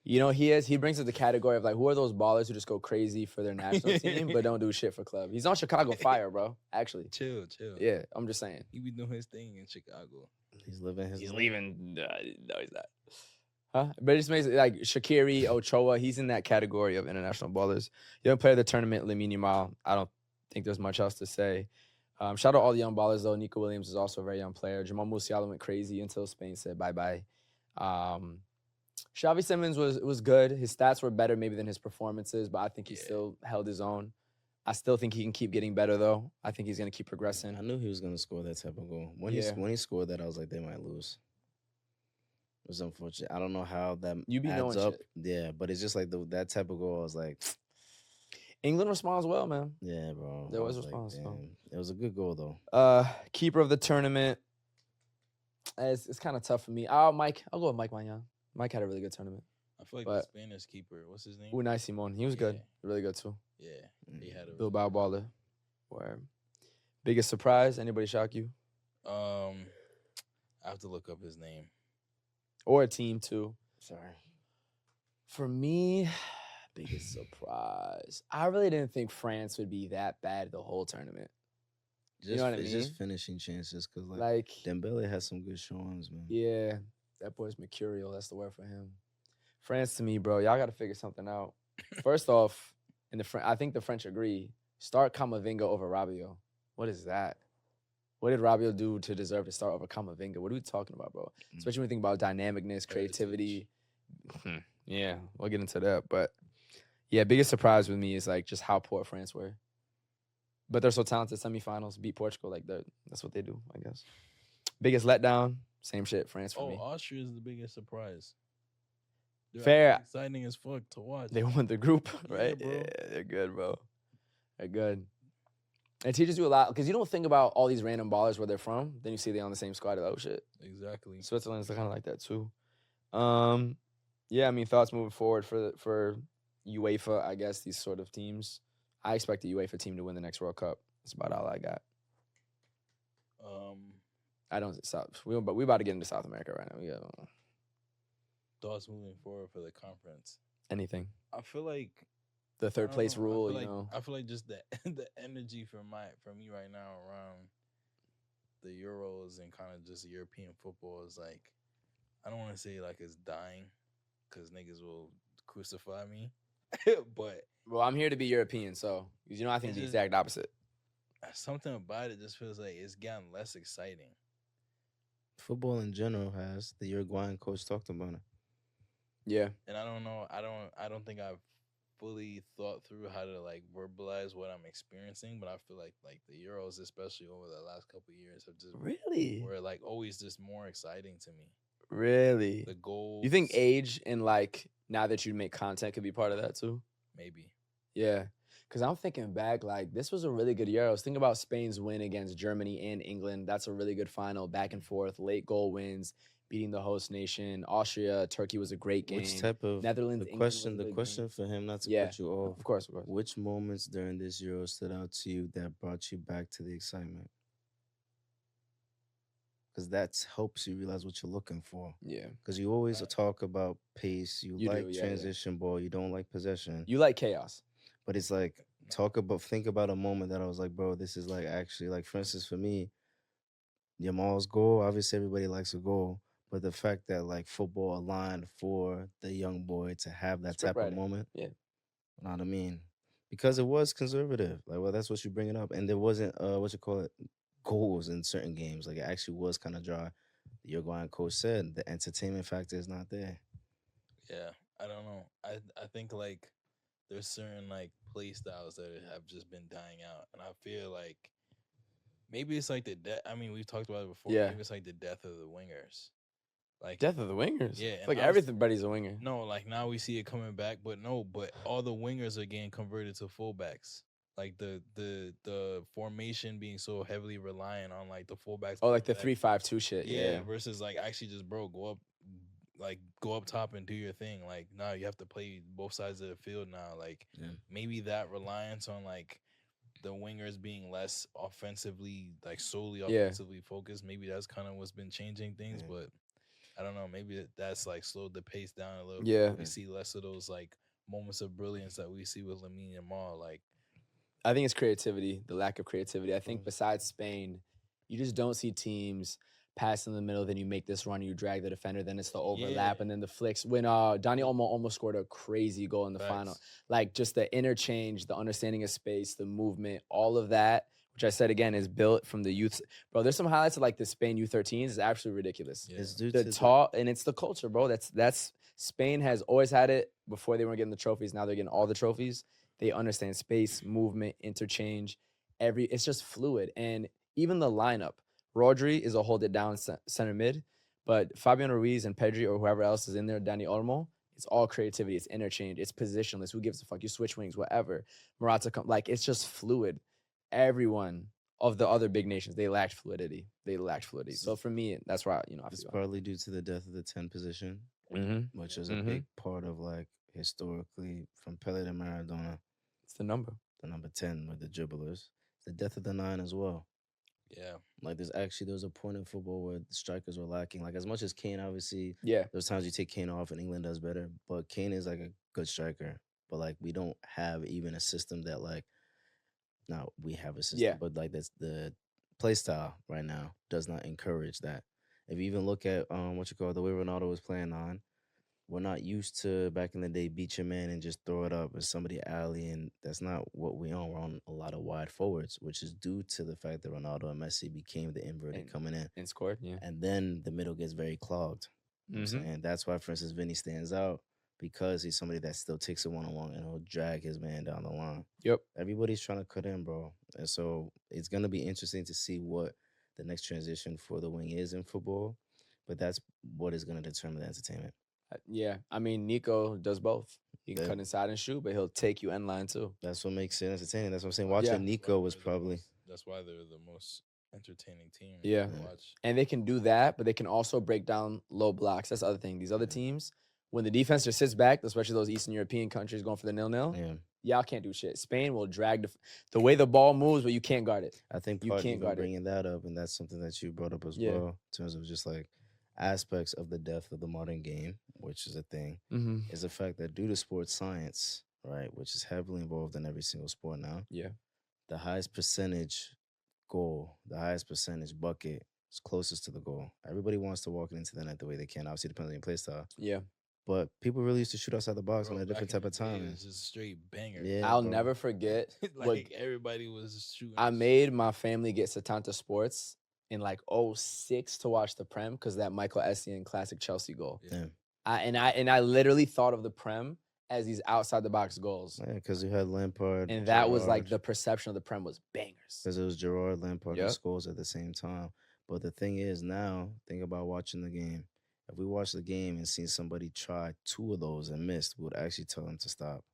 You know, he brings up the category of like, who are those ballers who just go crazy for their national team but don't do shit for club? He's on Chicago Fire, bro. Actually. Chill. Yeah, I'm just saying. He be doing his thing in Chicago. He's living his He's life. leaving. No, he's not. Huh? But it just makes it like Shaqiri, Ochoa, he's in that category of international ballers. Young player of the tournament, Lamine Yamal. I don't think there's much else to say. Shout out all the young ballers, though. Nico Williams is also a very young player. Jamal Musiala went crazy until Spain said bye-bye. Xavi Simons was good. His stats were better maybe than his performances, but I think he still held his own. I still think he can keep getting better, though. I think he's going to keep progressing. I knew he was going to score that type of goal. When he scored that, I was like, they might lose. It was unfortunate. I don't know how that adds up. Shit. Yeah, but it's just like that type of goal. I was like, England responds well, man. Yeah, bro. There was a response. Like, it was a good goal, though. Keeper of the tournament. It's kind of tough for me. Mike. I'll go with Mike Maignan. Mike had a really good tournament. I feel like the Spanish keeper, what's his name? Unai Simon. He was good. Really good, too. Yeah. He had a Bilbao baller. Where biggest surprise? Anybody shock you? I have to look up his name. Or a team, too. Sorry. For me, biggest surprise. I really didn't think France would be that bad the whole tournament. You know what I mean? Just finishing chances, because like Dembele has some good showings, man. Yeah, that boy's mercurial. That's the word for him. France, to me, bro, y'all got to figure something out. First off, I think the French agree. Start Camavinga over Rabiot. What is that? What did Rabiot do to deserve to start over Camavinga? What are we talking about, bro? Especially when we think about dynamicness, creativity. Yeah, we'll get into that. But yeah, biggest surprise with me is like just how poor France were. But they're so talented. Semifinals, beat Portugal. Like that's what they do, I guess. Biggest letdown, same shit. France for me. Austria is the biggest surprise. They're Fair. Exciting as fuck to watch. They won the group, right? Yeah, bro. Yeah, they're good, bro. They're good. And teachers do a lot because you don't think about all these random ballers where they're from. Then you see they're on the same squad. Oh shit. Exactly. Switzerland's kind of like that too. Yeah, I mean thoughts moving forward for UEFA. I guess these sort of teams. I expect the UEFA team to win the next World Cup. That's about all I got. I don't but we about to get into South America right now. Thoughts moving forward for the conference. Anything. I feel like the third place rule. I feel like just the energy for me right now around the Euros and kind of just European football is like, I don't want to say like it's dying because niggas will crucify me, but well, I'm here to be European, so I think the exact opposite. Something about it just feels like it's gotten less exciting. Football in general has. The Uruguayan coach talked about it. Yeah, and I don't know. I don't think I've fully thought through how to like verbalize what I'm experiencing, but I feel like the Euros, especially over the last couple of years, have just were like always just more exciting to me. Really, the goals. You think age and like now that you make content could be part of that too? Maybe. Yeah, because I'm thinking back, like this was a really good Euros. Think about Spain's win against Germany and England. That's a really good final, back and forth, late goal wins. Beating the host nation, Austria, Turkey was a great game. Which type of Netherlands? The question for him, not to cut you off. Of course. Which moments during this Euro stood out to you that brought you back to the excitement? Because that helps you realize what you're looking for. Yeah. Because you always talk about pace. You like transition ball. You don't like possession. You like chaos. But it's like think about a moment that I was like, bro, this is like actually like, for instance, for me, Yamal's goal. Obviously, everybody likes a goal. But the fact that like football aligned for the young boy to have that type of moment, you know what I mean? Because it was conservative. Like, well, that's what you're bringing up, and there wasn't goals in certain games. Like, it actually was kind of dry. The Uruguayan coach said the entertainment factor is not there. Yeah, I don't know. I think like there's certain like play styles that have just been dying out, and I feel like maybe it's like the death. I mean, we've talked about it before. Yeah. Maybe it's like the death of the wingers. Like Death of the wingers. Yeah, like everybody's a winger. No, like now we see it coming back, but all the wingers are getting converted to fullbacks. Like the formation being so heavily reliant on like the fullbacks. Oh, like the 3-5-2 shit. Yeah. Versus like actually just go up top and do your thing. Like now you have to play both sides of the field now. Like maybe that reliance on like the wingers being less offensively, like solely offensively focused. Maybe that's kind of what's been changing things, but I don't know. Maybe that's like slowed the pace down a little bit. We see less of those like moments of brilliance that we see with Lamine Yamal. Like, I think it's creativity, the lack of creativity. I think besides Spain, you just don't see teams pass in the middle, then you make this run, you drag the defender, then it's the overlap, and then the flicks. When Dani Olmo almost scored a crazy goal in the final. Like, just the interchange, the understanding of space, the movement, all of that, which I said, again, is built from the youth. Bro, there's some highlights of, like, the Spain U13s. It's absolutely ridiculous. It's due the to tall, and it's the culture, bro. That's Spain has always had it before they weren't getting the trophies. Now they're getting all the trophies. They understand space, movement, interchange. It's just fluid. And even the lineup, Rodri is a hold it down center mid, but Fabian Ruiz and Pedri or whoever else is in there, Dani Olmo, it's all creativity. It's interchange. It's positionless. Who gives a fuck? You switch wings, whatever. Morata, like, it's just fluid. Everyone of the other big nations, they lacked fluidity. So for me, that's why, I it's feel partly due to the death of the 10 position, which is a big part of, like, historically from Pele to Maradona. It's the number 10 with the dribblers. The death of the 9 as well. Yeah. Like, there was a point in football where the strikers were lacking. Like, as much as Kane, obviously, there's times you take Kane off and England does better, but Kane is like a good striker. But, like, we don't have even a system that, like, now we have a system, but, like, that's the play style right now does not encourage that. If you even look at the way Ronaldo was playing on, we're not used to back in the day beat your man and just throw it up as somebody alley, and that's not what we're on. We're on a lot of wide forwards, which is due to the fact that Ronaldo and Messi became the inverted coming in and scored, and then the middle gets very clogged. And that's why, for instance, Vinny stands out because he's somebody that still takes it one-on-one and he'll drag his man down the line. Everybody's trying to cut in, bro, and so it's gonna be interesting to see what the next transition for the wing is in football, but that's what is gonna determine the entertainment. Yeah, I mean, Nico does both. He can cut inside and shoot, but he'll take you end line too. That's what makes it entertaining. That's what I'm saying. Watching Nico was probably... That's why they're the most entertaining team. Yeah. To watch. And they can do that, but they can also break down low blocks. That's the other thing. These other teams, when the defense just sits back, especially those Eastern European countries going for the 0-0, y'all can't do shit. Spain will drag the way the ball moves, but you can't guard it. I think part of bringing that up, and that's something that you brought up as well, in terms of just like aspects of the depth of the modern game, which is a thing, is the fact that due to sports science, right, which is heavily involved in every single sport now, the highest percentage goal, the highest percentage bucket is closest to the goal. Everybody wants to walk into the net the way they can. Obviously, depends on your play style. But people really used to shoot outside the box on a different type of time. It was just straight banger. I'll never forget. Like, everybody was shooting. I made my family get Setanta Sports in like 2006 to watch the Prem because that Michael Essien classic Chelsea goal. I literally thought of the Prem as these outside the box goals. Yeah, because you had Lampard. And that was like the perception of the Prem was bangers. Because it was Gerrard, Lampard, and Scholes at the same time. But the thing is now, think about watching the game. If we watched the game and seen somebody try 2 of those and missed, we would actually tell them to stop.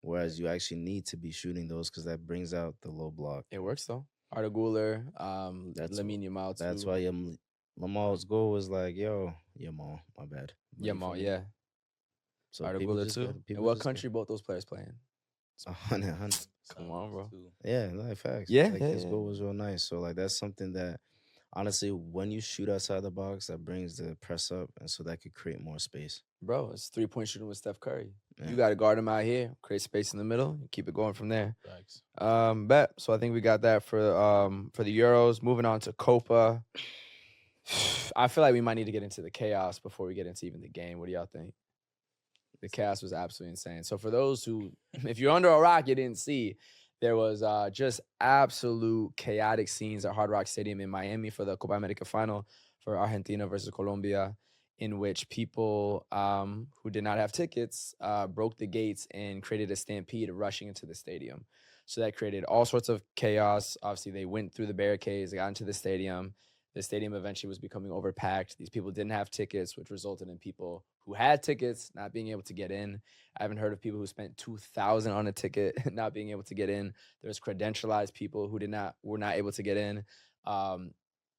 Whereas you actually need to be shooting those because that brings out the low block. It works though. Arda Güler, Lamine Yamal too. That's why Yamal's goal was like, Yamal, my bad. Yamal, yeah. So Arda Güler too. And what country both those players playing? 100. Come on, bro. Yeah, no, facts. Yeah, like, his goal was real nice. So like that's something that honestly, when you shoot outside the box, that brings the press up, and so that could create more space. Bro, it's 3-point shooting with Steph Curry. You got to guard him out here, create space in the middle, and keep it going from there. Thanks. Bet. So I think we got that for the Euros. Moving on to Copa. I feel like we might need to get into the chaos before we get into even the game. What do y'all think? The chaos was absolutely insane. So for those who, if you're under a rock, you didn't see, there was just absolute chaotic scenes at Hard Rock Stadium in Miami for the Copa America final for Argentina versus Colombia, in which people who did not have tickets broke the gates and created a stampede rushing into the stadium. So that created all sorts of chaos. Obviously, they went through the barricades, they got into the stadium. the stadium eventually was becoming overpacked. These people didn't have tickets, which resulted in people who had tickets not being able to get in. I haven't heard of people who spent $2,000 on a ticket not being able to get in. There's credentialized people who were not able to get in.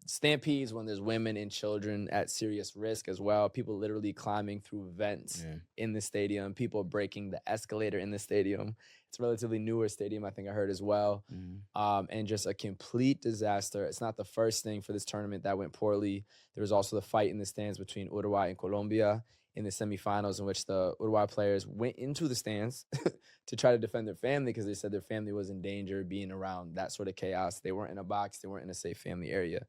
Stampedes when there's women and children at serious risk as well. People literally climbing through vents in the stadium. People breaking the escalator in the stadium. It's a relatively newer stadium, I think I heard as well. And just a complete disaster. It's not the first thing for this tournament that went poorly. There was also the fight in the stands between Uruguay and Colombia in the semifinals, in which the Uruguay players went into the stands to try to defend their family because they said their family was in danger being around that sort of chaos. They weren't in a box. They weren't in a safe family area.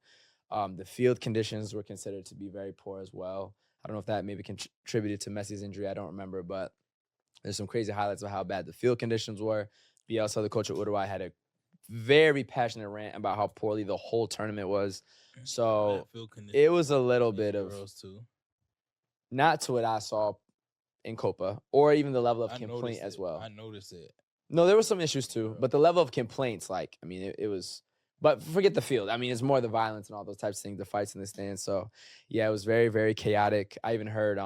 The field conditions were considered to be very poor as well. I don't know if that maybe contributed to Messi's injury. I don't remember, but there's some crazy highlights of how bad the field conditions were. Bielsa, the coach of Uruguay, had a very passionate rant about how poorly the whole tournament was. So it was a little bit of, not to what I saw in Copa, or even the level of complaint as well. I noticed it. No, there were some issues too, but the level of complaints, like, I mean, it was, but forget the field. I mean, it's more the violence and all those types of things, the fights in the stands. So, yeah, it was very, very chaotic. I even heard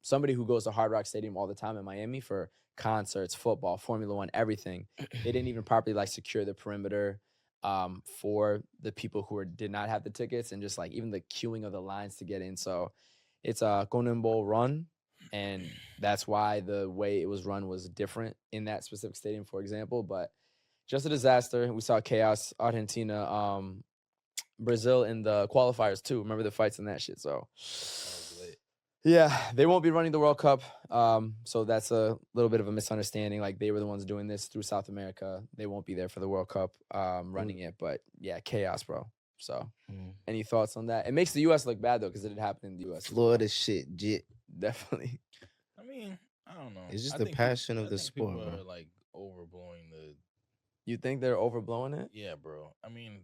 somebody who goes to Hard Rock Stadium all the time in Miami for concerts, football, Formula One, everything. They didn't even properly, like, secure the perimeter for the people who did not have the tickets, and just, like, even the queuing of the lines to get in. So it's a Golden Bowl run, and that's why the way it was run was different in that specific stadium, for example. But just a disaster. We saw chaos. Argentina, Brazil in the qualifiers too. Remember the fights and that shit. So yeah, they won't be running the World Cup. So that's a little bit of a misunderstanding. Like, they were the ones doing this through South America. They won't be there for the World Cup running it. But yeah, chaos, bro. So any thoughts on that? It makes the U.S. look bad though, because it had happened in the U.S. Florida shit, jit. Definitely. I mean, I don't know. It's just the passion of the sport, people bro. are like overblowing the. You think they're overblowing it? Yeah, bro. I mean,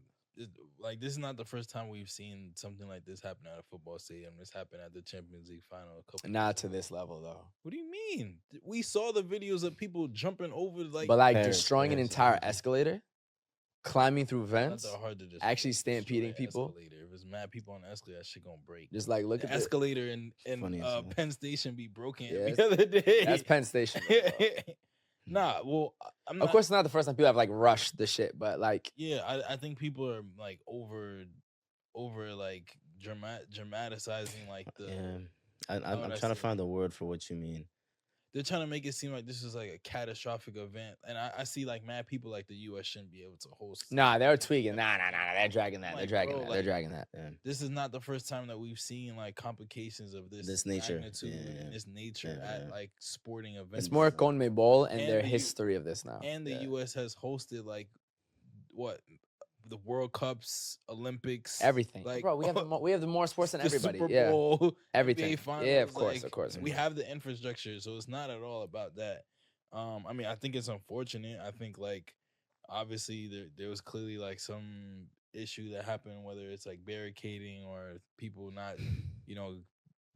like, this is not the first time we've seen something like this happen at a football stadium. This happened at the Champions League final a couple. Not to this level though. What do you mean? We saw the videos of people jumping over, like, but like Paris, destroying an entire escalator, climbing through vents, not that hard to just actually stampeding people. Escalator. If it's mad people on the escalator, that shit gonna break. Just like look the at escalator in Penn Station be broken every other day. That's Penn Station. Nah, well, of course, it's not the first time people have like rushed the shit, but like, yeah, I think people are like over like dramatizing like the. I'm trying to find the word for what you mean. They're trying to make it seem like this is like a catastrophic event, and I see like mad people like the U.S. shouldn't be able to host. Nah, they're tweaking. Nah. They're dragging that. Like, they're dragging bro, that. like, they're dragging that. Yeah. This is not the first time that we've seen like complications of this nature, magnitude and this nature at like sporting events. It's more CONMEBOL and their history of this now. And the U.S. has hosted like what? The World Cups, Olympics, everything. Like, bro, we have the more sports than everybody. Super Bowl, everything. Finals, yeah, of course. We have the infrastructure, so it's not at all about that. I mean, I think it's unfortunate. I think like obviously there was clearly like some issue that happened, whether it's like barricading or people not,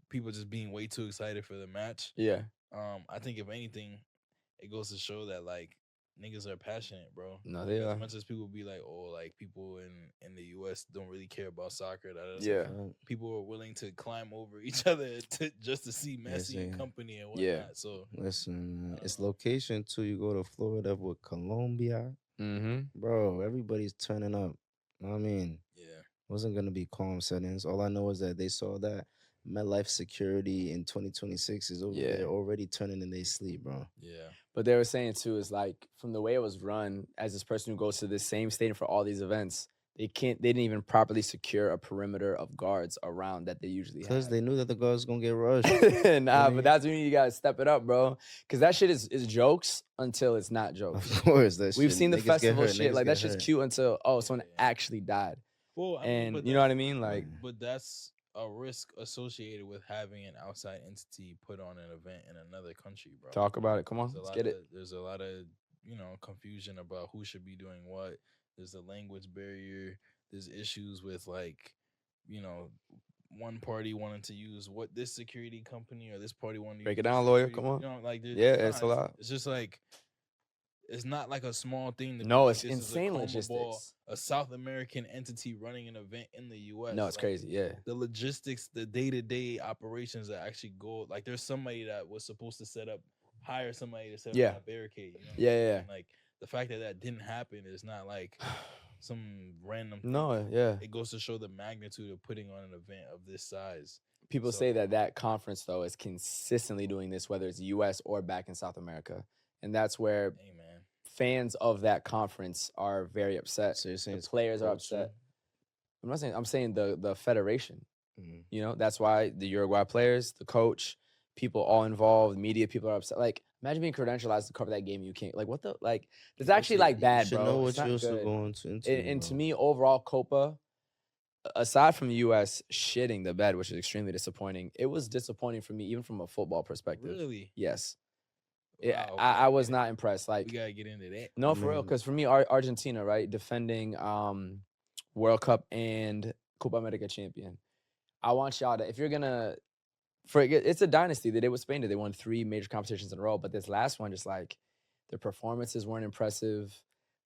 people just being way too excited for the match. Yeah. I think if anything, it goes to show that like niggas are passionate, bro. No, they are. As much as people be like, oh, like people in the U.S. don't really care about soccer. Yeah. People are willing to climb over each other just to see Messi and company and whatnot. Yeah. So listen, it's location too. You go to Florida with Colombia, bro. Everybody's turning up. I mean, wasn't gonna be calm settings. All I know is that they saw that MetLife security in 2026 is over there already turning in their sleep, bro. Yeah. But they were saying too is like from the way it was run, as this person who goes to the same stadium for all these events, they didn't even properly secure a perimeter of guards around that they usually have. Because they knew that the guards was gonna get rushed. But that's when you gotta step it up, bro. Because that shit is jokes until it's not jokes. Of course, we've seen the festival shit. Like that shit's cute until someone actually died. Well, and you know what I mean? Like, but that's a risk associated with having an outside entity put on an event in another country, bro. Talk about it. Come on, let's get it. There's a lot of confusion about who should be doing what. There's a language barrier. There's issues with like, one party wanting to use this security company or this party wanting to break it down, lawyer. Come on. Like it's a lot. It's just like It's not like a small thing. To No, be it's like, this insane is a logistics. a South American entity running an event in the U.S. No, it's like, crazy. Yeah. The logistics, the day-to-day operations that actually go. Like, there's somebody that was supposed to hire somebody to set up a barricade. You know yeah. Like, the fact that didn't happen is not like some random thing. No, yeah. It goes to show the magnitude of putting on an event of this size. People say that conference, though, is consistently doing this, whether it's U.S. or back in South America. And that's where fans of that conference are very upset. So you're saying the players are upset. I'm not saying, I'm saying the federation. You know, that's why the Uruguay players, the coach, people all involved, media people are upset. Like, imagine being credentialized to cover that game. You can't, like, what the, like, it's actually like bad, you should bro. know what it's not you're good. going into. And to me, overall, Copa, aside from the U.S. shitting the bed, which is extremely disappointing, it was disappointing for me, even from a football perspective. Really? Yes. Wow, I was not impressed. Like, we gotta get into that. No, for real. Because for me, Argentina, right, defending World Cup and Copa America champion. I want y'all to, if you're gonna, it's a dynasty. They did with Spain. They won 3 major competitions in a row. But this last one, just like, their performances weren't impressive.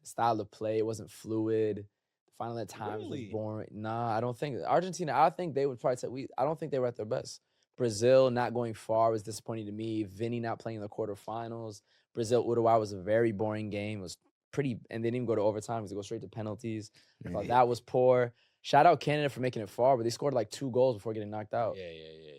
The style of play wasn't fluid. The final at times was boring. Nah, I don't think Argentina. I think they would probably say I don't think they were at their best. Brazil not going far was disappointing to me. Vinny not playing in the quarterfinals. Brazil-Uruguay was a very boring game. It was pretty, and they didn't even go to overtime because they go straight to penalties. I thought that was poor. Shout out Canada for making it far, but they scored like 2 goals before getting knocked out. Yeah.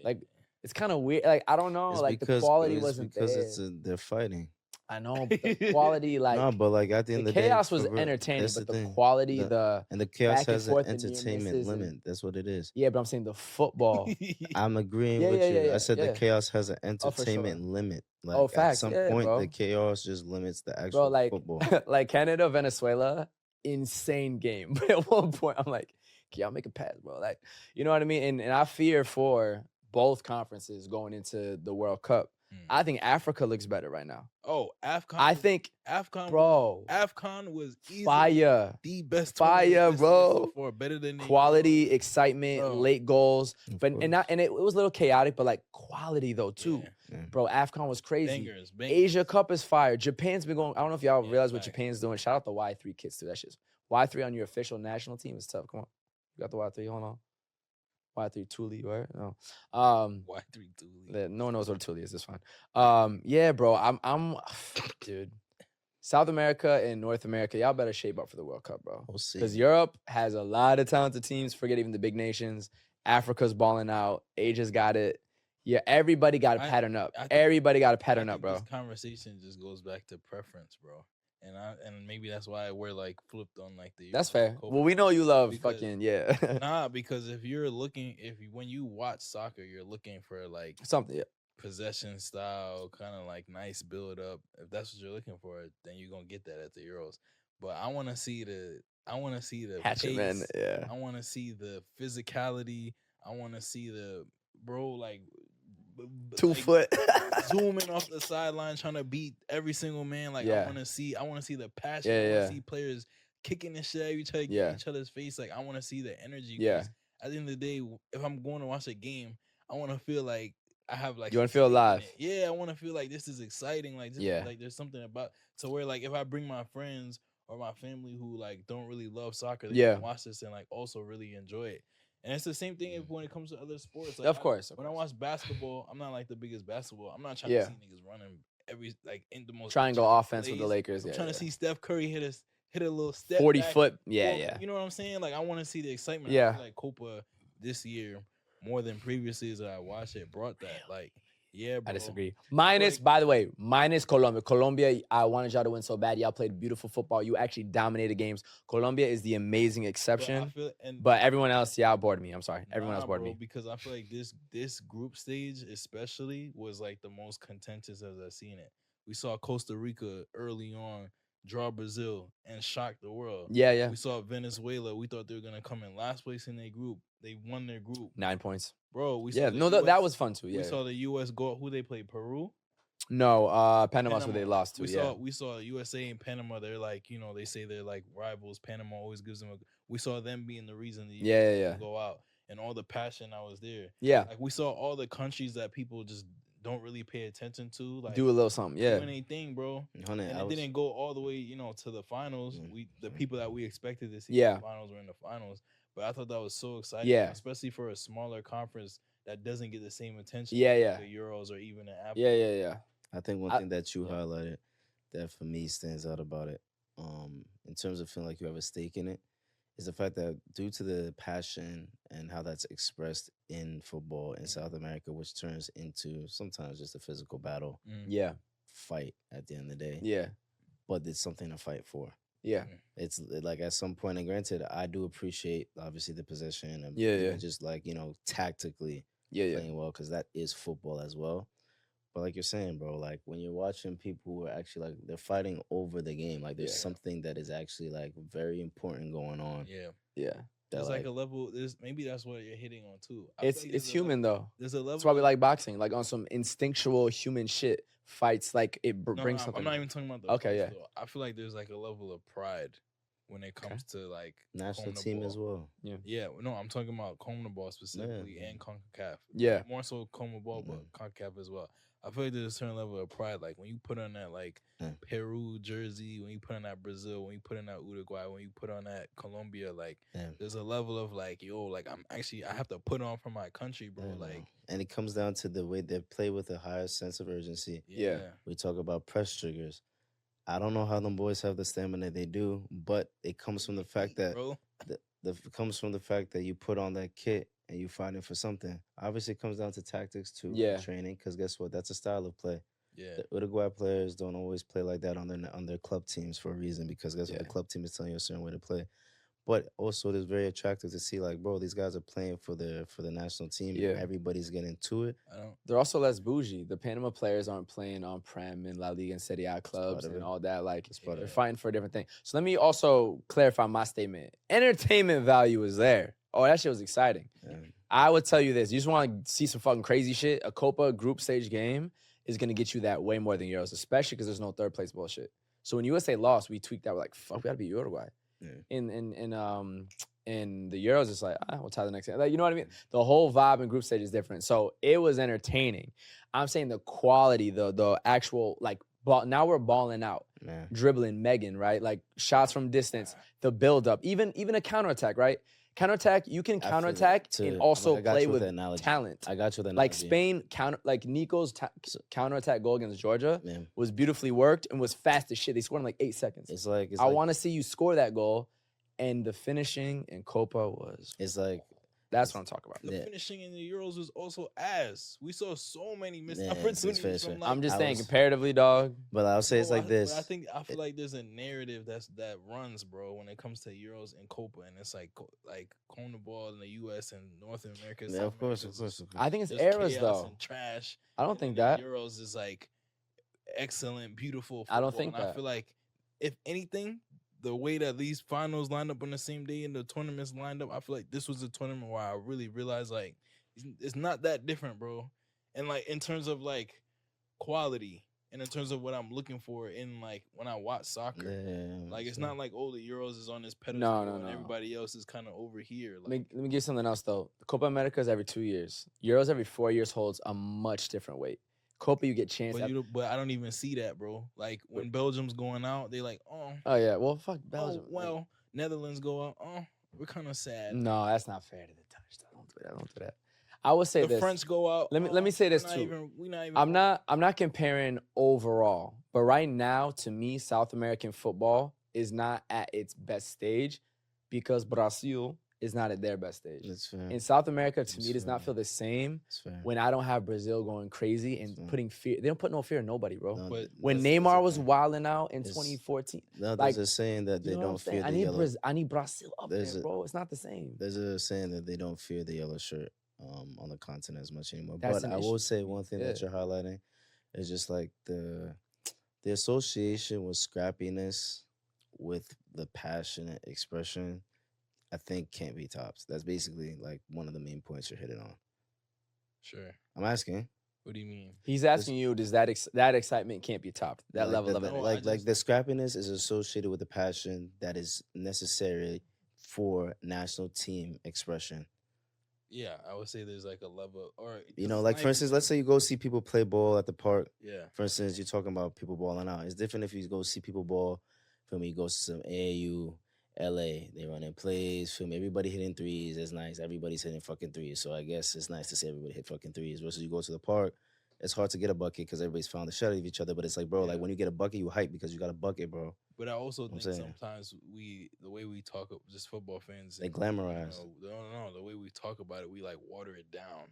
Like, it's kind of weird. Like, I don't know. It's like, because, the quality wasn't there. Because they're fighting. I know, but the quality, like, no, but like at the end of the day, chaos was entertaining, but the quality, and the chaos has an entertainment limit. That's what it is. Yeah, but I'm saying the football. I'm agreeing with you. I said the chaos has an entertainment limit. Like, at some point, the chaos just limits the actual football. Like Canada, Venezuela, insane game. But at one point, I'm like, can y'all make a pass, bro? Like, you know what I mean? And I fear for both conferences going into the World Cup. I think Africa looks better right now. Oh, AFCON. I think AFCON, bro. AFCON was fire. The best fire, bro. So far, better than quality, excitement, late goals, but and it was a little chaotic, but like quality though too, bro. AFCON was crazy. Bangers. Asia Cup is fire. Japan's been going. I don't know if y'all realize what Japan's doing. Shout out the Y3 Kits too. That shit's Y3 on your official national team is tough. Come on, you got the Y3. Hold on. Y3 Thule, right? No. Y3 Thule. No one knows what Thule is. It's fine. Yeah, bro. I'm dude. South America and North America, y'all better shape up for the World Cup, bro. We'll see. Because Europe has a lot of talented teams. Forget even the big nations. Africa's balling out. Asia's got it. Yeah, everybody got to pattern up. Everybody got to pattern up, bro. This conversation just goes back to preference, bro. And maybe that's why we're like flipped on like the. That's fair. Well, we know you love fucking Nah, because if you're looking, when you watch soccer, you're looking for like something possession style, kind of like nice build up. If that's what you're looking for, then you're gonna get that at the Euros. But I want to see the hatchet man. Yeah. I want to see the physicality. I want to see the like 2 foot zooming off the sideline trying to beat every single man. Like I want to see the passion. I want to see players kicking the shit at each other's face. Like I want to see the energy. Yeah. At the end of the day, if I'm going to watch a game, I want to feel like I have like you want to feel alive. Yeah, I want to feel like this is exciting. Like like there's something about so where like if I bring my friends or my family who like don't really love soccer, they can watch this and like also really enjoy it. And it's the same thing when it comes to other sports. Like of course. When I watch basketball, I'm not like the biggest basketball. I'm not trying to see niggas running every like in the most triangle offense with the Lakers. I'm trying to see Steph Curry hit a little step 40 back. foot. Yeah. You know what I'm saying? Like I want to see the excitement. Yeah. I feel like Copa this year more than previous years that I watched it brought that. Like yeah, bro. I disagree. By the way, minus Colombia. Colombia, I wanted y'all to win so bad. Y'all played beautiful football. You actually dominated games. Colombia is the amazing exception. But everyone else, y'all bored me. I'm sorry. Everyone else bored me. Because I feel like this group stage especially was like the most contentious as I've seen it. We saw Costa Rica early on draw Brazil and shock the world. Yeah. We saw Venezuela. We thought they were gonna come in last place in their group. They won their group. 9 points. Bro, we saw that was fun too. Yeah. We saw the US go. Who they played? Peru? No, Panama's who they lost to. We saw USA and Panama. They're like, they say they're like rivals. Panama always gives them we saw them being the reason the US go out. And all the passion I was there. Yeah. Like we saw all the countries that people just don't really pay attention to. Like do a little something, yeah. doing anything, bro. And it was, didn't go all the way, to the finals. The people that we expected to see in Yeah. the finals were in the finals. But I thought that was so exciting, Yeah. especially for a smaller conference that doesn't get the same attention. Yeah, as yeah. the Euros or even the Africa. Yeah. I think one thing that you highlighted that for me stands out about it, in terms of feeling like you have a stake in it, is the fact that due to the passion and how that's expressed in football in South America, which turns into sometimes just a physical battle, fight at the end of the day. Yeah. But it's something to fight for. Yeah. It's like at some point, and granted, I do appreciate obviously the possession and even just like, tactically playing well, because that is football as well. But like you're saying, bro, like when you're watching people who are actually like they're fighting over the game, like there's something that is actually like very important going on. Yeah. There's like a level. Maybe that's what you're hitting on too. It's human though. There's a level. That's why we like boxing, like on some instinctual human shit. Fights like it brings something. I'm not even talking about the okay. Fights, though. I feel like there's like a level of pride when it comes to like national team as well. Yeah. No, I'm talking about CONMEBOL specifically and CONCACAF. Yeah. More so CONMEBOL, but CONCACAF as well. I feel like there's a certain level of pride. Like when you put on that like Peru jersey, when you put on that Brazil, when you put on that Uruguay, when you put on that Colombia, like there's a level of like, yo, like I have to put on for my country, bro. Like, and it comes down to the way they play with a higher sense of urgency. Yeah. We talk about press triggers. I don't know how them boys have the stamina they do, but it comes from the fact that comes from the fact that you put on that kit and you find it for something. Obviously, it comes down to tactics too, training. Because guess what? That's a style of play. Yeah, the Uruguay players don't always play like that on their club teams for a reason. Because guess what? The club team is telling you a certain way to play. But also, it is very attractive to see, like, bro, these guys are playing for the national team. Yeah. Everybody's getting to it. They're also less bougie. The Panama players aren't playing on Prem and La Liga and Serie A clubs and all that. Like, they're fighting for a different thing. So let me also clarify my statement. Entertainment value is there. Oh, that shit was exciting. Yeah. I would tell you this. You just want to see some fucking crazy shit. A Copa group stage game is going to get you that way more than Euros, especially because there's no third place bullshit. So when USA lost, we tweaked that. We're like, fuck, we got to beat Uruguay. Yeah. In the Euros, it's like, we'll tie the next game. Like, you know what I mean? The whole vibe in group stage is different. So it was entertaining. I'm saying the quality, the actual, like, ball. Now we're balling out, dribbling, Megan, right? Like shots from distance, the build up, even a counterattack, right? Counterattack, you can counterattack and also play with talent. I got you with that like Spain Nico's counterattack goal against Georgia was beautifully worked and was fast as shit. They scored in like 8 seconds. It's like I want to see you score that goal, and the finishing in Copa was. It's like. That's what I'm talking about. The finishing in the Euros was also ass. We saw so many missed opportunities. I'm just saying, comparatively, dog. But I'll say it's like this. I feel like there's a narrative that runs, bro, when it comes to Euros and Copa, and it's like CONMEBOL in the U.S. and North America. Yeah, of course. I think it's eras though. And trash. I don't think that Euros is like excellent, beautiful. I don't think that. I feel like if anything, the way that these finals lined up on the same day and the tournaments lined up, I feel like this was a tournament where I really realized like it's not that different, bro. And like in terms of like quality and in terms of what I'm looking for in like when I watch soccer, like it's not like the Euros is on this pedestal and everybody else is kind of over here. Like, let me give you something else though. The Copa America is every 2 years. Euros every 4 years holds a much different weight. Copa, you get chance. But I don't even see that, bro. Like when Belgium's going out, they like, oh yeah, well fuck Belgium. Oh, well, Netherlands go out. Oh, we're kind of sad. No, that's not fair to the touch. Don't do that. I would say the French go out. Let me say this too. I'm not comparing overall, but right now, to me, South American football is not at its best stage because Brazil is not at their best stage. That's fair. In South America, to me, does not feel the same when I don't have Brazil going crazy and putting fear. They don't put no fear in nobody, bro. No, but when Neymar was wilding out in 2014, there's a saying that they don't fear the yellow. I need Brazil up there, bro. It's not the same. There's a saying that they don't fear the yellow shirt on the continent as much anymore. But I will say one thing that you're highlighting is just like the association with scrappiness with the passionate expression. I think can't be topped. That's basically like one of the main points you're hitting on. Sure. I'm asking. What do you mean? He's asking you, does that excitement can't be topped? That level of it. Like the scrappiness is associated with the passion that is necessary for national team expression. Yeah, I would say there's like a level, or You know, like for instance, let's say you go see people play ball at the park. Yeah. For instance, you're talking about people balling out. It's different if you go see people ball. Feel me? You go to some AAU, LA. They running plays. Feel me? Everybody hitting threes. It's nice. Everybody's hitting fucking threes. So I guess it's nice to see everybody hit fucking threes. Versus you go to the park, it's hard to get a bucket because everybody's found the shot of each other. But it's like, bro, like when you get a bucket, you hype because you got a bucket, bro. But I also think sometimes the way we talk, just football fans, they glamorize. No, the way we talk about it, we like water it down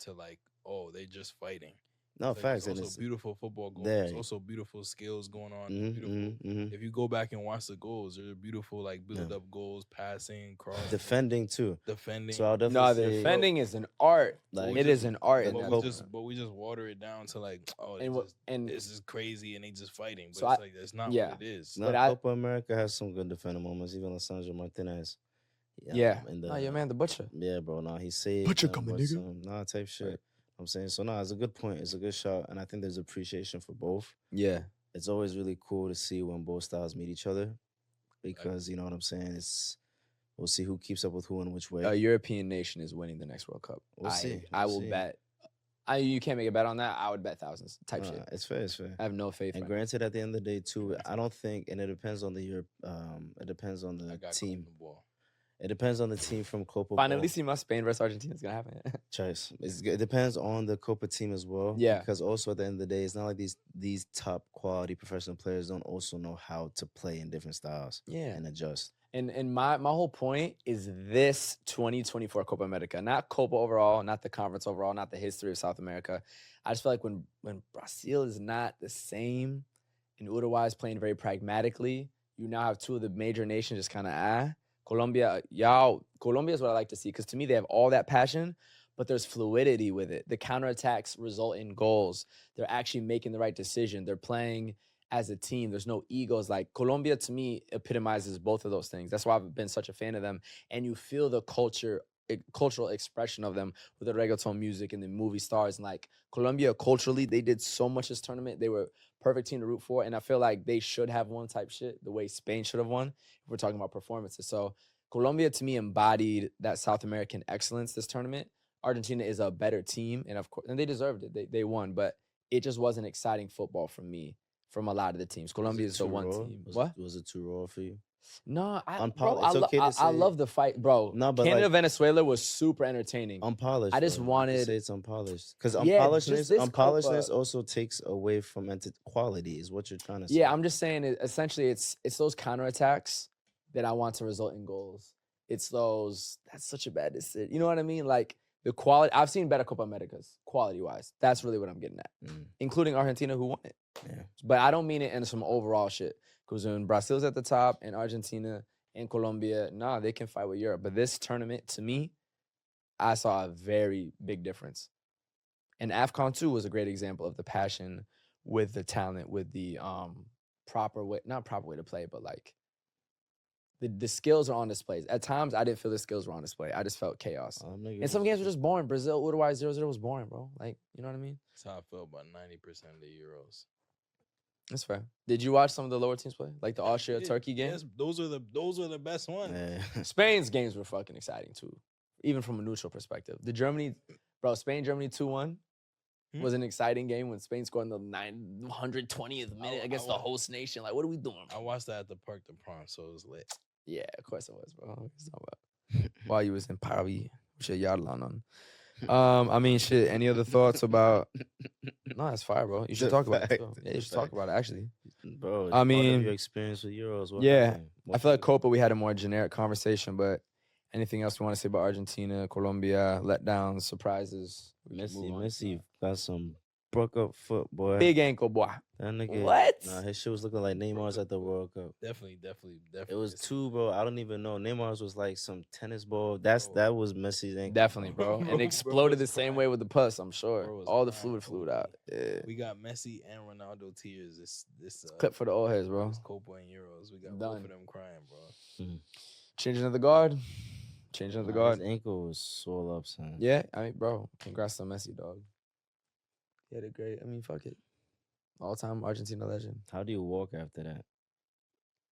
to like, oh, they just fighting. No, like, facts. There's also beautiful football goals. There's also beautiful skills going on. If you go back and watch the goals, there's beautiful like build up goals, passing, crossing, defending too. Defending. So I'll definitely say, defending is an art. Like it is an art. But we just water it down to like, oh, this is crazy, and they just fighting. But so it's like that's not what it is. No, Copa America has some good defending moments. Even Lissandro Martinez. Your man, the butcher. Yeah, bro. No, he saved. Butcher coming, nigga. Nah, type shit. Right. I'm saying so. No, it's a good point. It's a good shot, and I think there's appreciation for both. Yeah, it's always really cool to see when both styles meet each other, because you know what I'm saying. We'll see who keeps up with who in which way. A European nation is winning the next World Cup. We'll see. I will bet. You can't make a bet on that. I would bet thousands. Type shit. It's fair. It's fair. I have no faith. And granted, at the end of the day, too, I don't think, and it depends on the it depends on the team. It depends on the team from Copa. Finally, see my Spain versus Argentina is gonna happen. Choice. It depends on the Copa team as well. Yeah. Because also at the end of the day, it's not like these top quality professional players don't also know how to play in different styles. Yeah. And adjust. And my whole point is this 2024 Copa America, not Copa overall, not the conference overall, not the history of South America. I just feel like when Brazil is not the same, and Uruguay is playing very pragmatically, you now have two of the major nations just kind of Colombia is what I like to see, because to me they have all that passion, but there's fluidity with it. The counterattacks result in goals. They're actually making the right decision. They're playing as a team. There's no egos. Like Colombia to me epitomizes both of those things. That's why I've been such a fan of them. And you feel the cultural expression of them with the reggaeton music and the movie stars. And like Colombia culturally, they did so much this tournament. They were perfect team to root for. And I feel like they should have won type shit the way Spain should have won if we're talking about performances. So Colombia to me embodied that South American excellence this tournament. Argentina is a better team, and of course, and they deserved it. They won, but it just wasn't exciting football for me from a lot of the teams. Colombia is the one team. Was it too raw for you? No, I love the fight, bro. No, but Canada Venezuela was super entertaining. Unpolished. I just wanted say it's unpolished because unpolishedness also takes away from quality. Is what you're trying to say. Yeah, I'm just saying. Essentially, it's those counterattacks that I want to result in goals. It's those. That's such a bad decision. You know what I mean? Like the quality. I've seen better Copa Americas quality wise. That's really what I'm getting at, including Argentina who won it. Yeah. But I don't mean it in some overall shit. Because when Brazil's at the top and Argentina and Colombia, they can fight with Europe. But this tournament, to me, I saw a very big difference. And AFCON 2 was a great example of the passion with the talent, with the proper way, not proper way to play, but like the skills are on display. At times, I didn't feel the skills were on display. I just felt chaos. And some games were just boring. Brazil, Uruguay 0-0 was boring, bro. Like, you know what I mean? That's how I felt about 90% of the Euros. That's fair. Did you watch some of the lower teams play? Like the Austria-Turkey game? Yes, those are the best ones. Yeah. Spain's games were fucking exciting too, even from a neutral perspective. Spain-Germany 2-1 was an exciting game when Spain scored in the 920th minute against the host nation. Like, what are we doing? I watched that at the Parc des Princes, so it was lit. Yeah, of course it was, bro. While you was in Paris with your yardline on. I mean, shit. Any other thoughts about? No, that's fire, bro. You should talk about it. Too. Yeah, you should talk about it, actually, bro. I mean, your experience with Euros. I feel like Copa, we had a more generic conversation, but anything else we want to say about Argentina, Colombia, letdowns, surprises? Messi got some broke up foot, boy. Big ankle, boy. That nigga. What? Nah, his shit was looking like Neymar's at the World Cup. Definitely. It was two, bro. I don't even know. Neymar's was like some tennis ball. That was Messi's ankle. Definitely, bro. And exploded the same way with the pus, I'm sure. All the fluid flew out. Yeah. We got Messi and Ronaldo tears. This clip for the old heads, bro. This Copa and Euros. We got both of them crying, bro. Changing of the guard. His ankle was swole up, son. Yeah, I mean, bro, congrats to Messi, dog. He had a great, fuck it. All-time Argentina legend. How do you walk after that?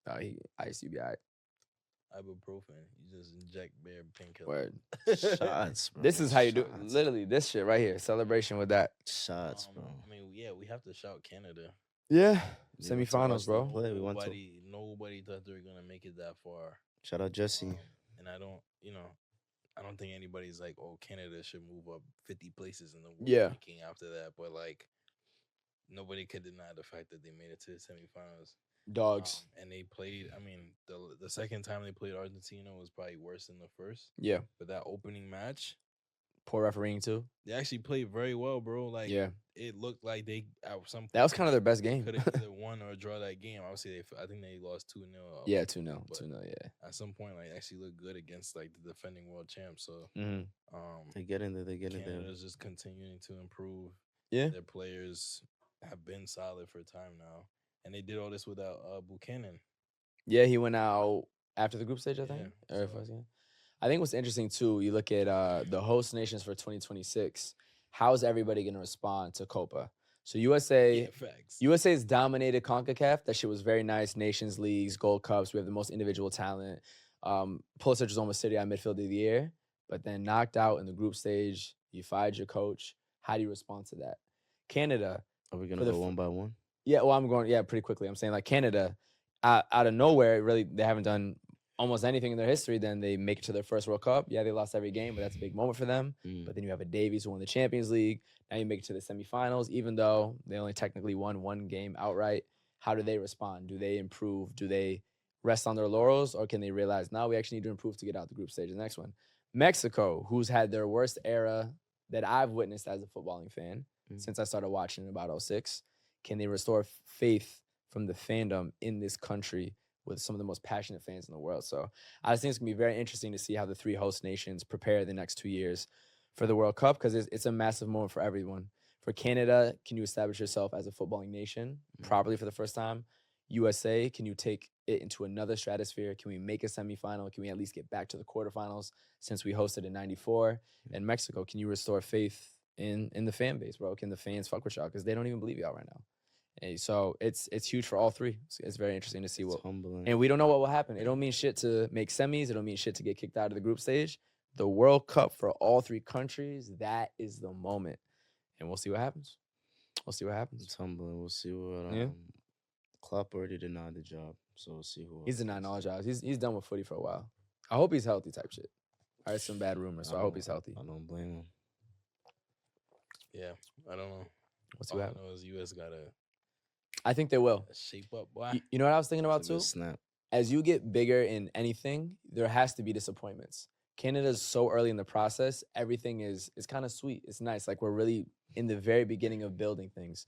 I used to be all right. ibuprofen. You just inject bare painkiller. Word. Shots, bro. This is how you do Shots. literally this shit right here. Celebration with that. Shots, bro. I mean, yeah, we have to shout Canada. Yeah. We went to Semifinals, watch bro. them play. We went to. Nobody thought they were gonna make it that far. Shout out Jesse. And I don't think anybody's like, oh, Canada should move up 50 places in the world ranking after that. But like, nobody could deny the fact that they made it to the semifinals. Dogs. And they played. I mean, the second time they played Argentina was probably worse than the first. Yeah. But that opening match, poor refereeing too. They actually played very well, bro. Like, it looked like they at some point, that was kind of their best game. Could have either won or draw that game. Obviously, I think they lost 2-0. Yeah, 2-0. 2-0. Yeah. At some point, like, actually looked good against like the defending world champs. So, they get in there. They get in there. Canada's just continuing to improve. Yeah. Their players have been solid for a time now. And they did all this without Buchanan. Yeah, he went out after the group stage, I think. Yeah, I think what's interesting, too, you look at the host nations for 2026. How's everybody going to respond to Copa? So USA has dominated CONCACAF. That shit was very nice. Nations Leagues, Gold Cups. We have the most individual talent. Pulisic was almost City midfield of the year, but then knocked out in the group stage. You fired your coach. How do you respond to that? Canada. Are we going to go one by one? Yeah, well, I'm going, pretty quickly. I'm saying, like, Canada, out of nowhere, really, they haven't done almost anything in their history. Then they make it to their first World Cup. Yeah, they lost every game, but that's a big moment for them. But then you have a Davies who won the Champions League. Now you make it to the semifinals, even though they only technically won one game outright. How do they respond? Do they improve? Do they rest on their laurels? Or can they realize, now we actually need to improve to get out the group stage? The next one, Mexico, who's had their worst era that I've witnessed as a footballing fan since I started watching in about 2006. Can they restore faith from the fandom in this country with some of the most passionate fans in the world? So I just think it's going to be very interesting to see how the three host nations prepare the next 2 years for the World Cup, because it's a massive moment for everyone. For Canada, can you establish yourself as a footballing nation properly for the first time? USA, can you take it into another stratosphere? Can we make a semifinal? Can we at least get back to the quarterfinals since we hosted in 94? And Mexico, can you restore faith in the fan base, bro? Can the fans fuck with y'all? Because they don't even believe y'all right now. And so it's huge for all three. It's very interesting to see what. Humbling. And we don't know what will happen. It don't mean shit to make semis. It don't mean shit to get kicked out of the group stage. The World Cup for all three countries, that is the moment. And we'll see what happens. We'll see what happens. It's humbling. We'll see what. Klopp already denied the job, so we'll see who. He's denied all jobs. He's done with footy for a while. I hope he's healthy type shit. I heard some bad rumors, so I hope he's healthy. I don't blame him. Yeah, I don't know. We'll see what happens. I know is US gotta. I think they will. Shape up. Why? You know what I was thinking about too? Snap. As you get bigger in anything, there has to be disappointments. Canada's so early in the process. Everything is kind of sweet. It's nice. Like, we're really in the very beginning of building things.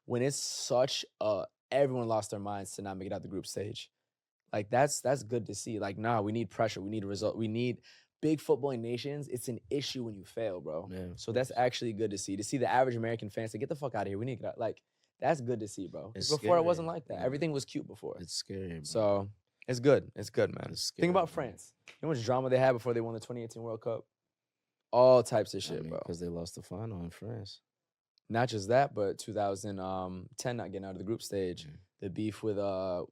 When it's such everyone lost their minds to not make it out the group stage. Like, that's good to see. Like, nah, we need pressure. We need a result. We need big footballing nations. It's an issue when you fail, bro. Yeah, so that's actually good to see. To see the average American fan say, get the fuck out of here. We need to get out. Like, that's good to see, bro. It's before scary. It wasn't like that. Everything was cute before. It's scary, bro. So it's good. It's good, man. It's scary, Think about bro. France. You know how much drama they had before they won the 2018 World Cup? All types of shit, bro. Because they lost the final in France. Not just that, but 2010 not getting out of the group stage. The beef with the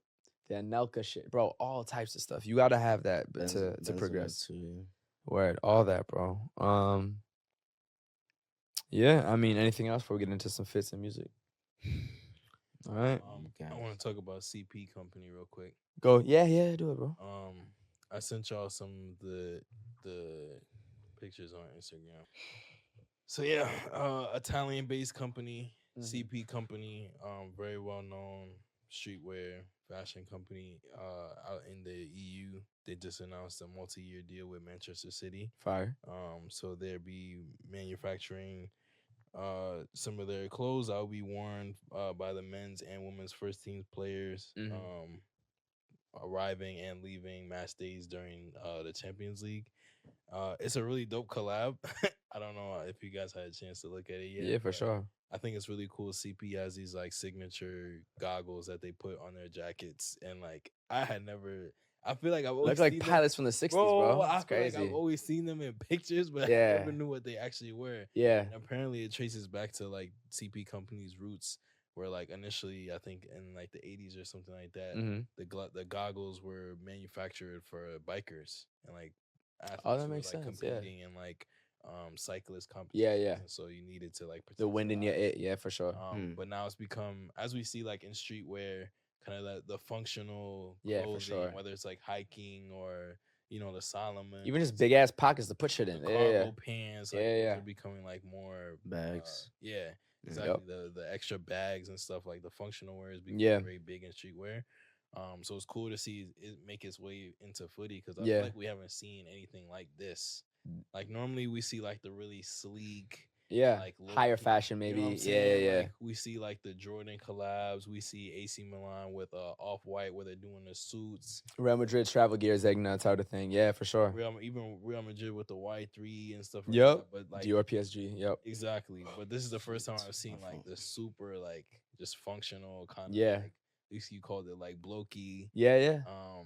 Anelka shit. Bro, all types of stuff. You got to have that to progress. Too, yeah. Word, all that, bro. Yeah, I mean, anything else before we get into some fits and music? All right. I want to talk about CP Company real quick. Go. Yeah, do it, bro. I sent y'all some of the pictures on Instagram. So yeah, Italian-based company, CP Company, very well known streetwear fashion company out in the EU. They just announced a multi-year deal with Manchester City. Fire. So they'll be manufacturing some of their clothes that will be worn by the men's and women's first team players arriving and leaving match days during the Champions League. It's a really dope collab. I don't know if you guys had a chance to look at it yet. Yeah, for sure. I think it's really cool. CP has these like signature goggles that they put on their jackets, and like I feel like I've always look like seen pilots from the 60s, bro. I It's feel crazy. like I've always seen them in pictures, but I never knew what they actually were. Yeah. And apparently it traces back to like CP Company's roots where like initially I think in like the 80s or something like that, Mm-hmm. the goggles were manufactured for bikers and like athletes that who were makes like sense. Yeah. competing in like cyclist competitions. And so you needed to like protect The wind in your eyes. yeah, for sure. But now it's become, as we see like in streetwear, kind of the functional Yeah, clothing, for sure. whether it's like hiking or the Solomon, Even just big ass pockets to put shit in. the Yeah, cargo pants, like those are becoming like more bags. Exactly. The extra bags and stuff, like the functional wear is becoming very big in streetwear. So it's cool to see it make its way into footy, because I feel like we haven't seen anything like this. Like normally we see like the really sleek, like higher fashion maybe. You know what I'm saying? Yeah. Like we see like the Jordan collabs. We see AC Milan with Off-White where they're doing the suits. Real Madrid travel gear, Zegna type of thing. Yeah, for sure. Even Real Madrid with the Y3 and stuff like that. But like Dior PSG. Yep. Exactly. But this is the first time I've seen like the super like just functional kind of like, at least you called it like blokey. Yeah.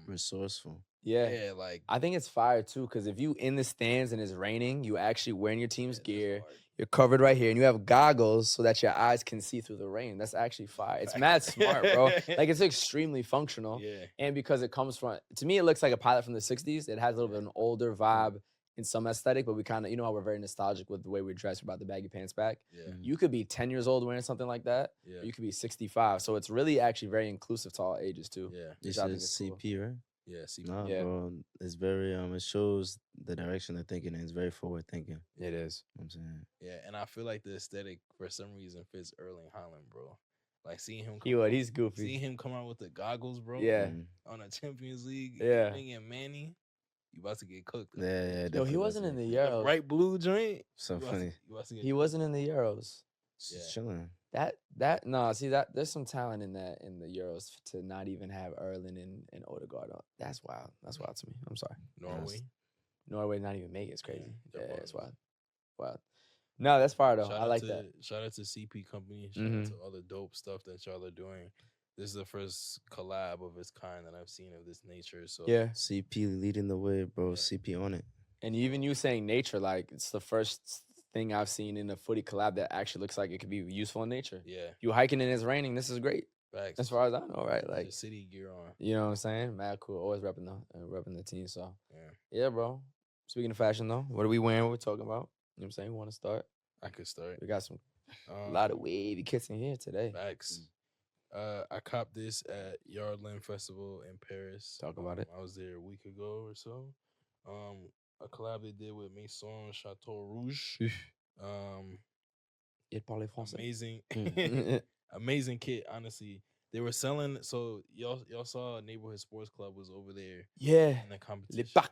Resourceful. Yeah, like I think it's fire too, because if you in the stands and it's raining, you actually wearing your team's gear. You're covered right here, and you have goggles so that your eyes can see through the rain. That's actually fire. It's mad smart, bro. Like, it's extremely functional. Yeah. And because it comes from, to me, it looks like a pilot from the 60s. It has a little bit of an older vibe in some aesthetic, but we kind of, you know how we're very nostalgic with the way we dress about the baggy pants back. Yeah. You could be 10 years old wearing something like that. Yeah. You could be 65. So it's really actually very inclusive to all ages, too. Yeah. This is CP, right? Yeah, CP. Nah, bro. It's very, it shows the direction they're thinking, and it's very forward thinking. It is. You know what I'm saying? Yeah, and I feel like the aesthetic, for some reason, fits Erling Haaland, bro. Like, seeing him he's goofy. Seeing him come out with the goggles, bro. Yeah. On a Champions League. Yeah. And Manny, you about to get cooked. Yeah. Yo, he wasn't in the Euros. Bright blue joint. So funny. He wasn't in the Euros. Just chilling. There's some talent in that in the Euros to not even have Erling and Odegaard on. That's wild. That's wild to me. I'm sorry. Norway not even make it. It's crazy. Yeah, it's wild. Wow. No, that's fire though. I like that. Shout out to CP Company. Shout out to all the dope stuff that y'all are doing. This is the first collab of its kind that I've seen of this nature. So yeah, CP leading the way, bro. Yeah. CP on it. And even you saying nature, like it's the first thing I've seen in a footy collab that actually looks like it could be useful in nature. Yeah, you hiking and it's raining. This is great. Facts. As far as I know, right? Like city gear on. You know what I'm saying? Mad cool. Always repping the team. So yeah, bro. Speaking of fashion though, what are we wearing? What are we talking about? You know what I'm saying? We want to start? I could start. We got some a lot of wavy kits in here today. Facts. I copped this at Yardland Festival in Paris. Talk about it. I was there a week ago or so. A collab they did with Maison Chateau Rouge. Amazing, amazing kit. Honestly, they were selling. So y'all saw Neighborhood Sports Club was over there. Yeah, in the competition. Le Pac.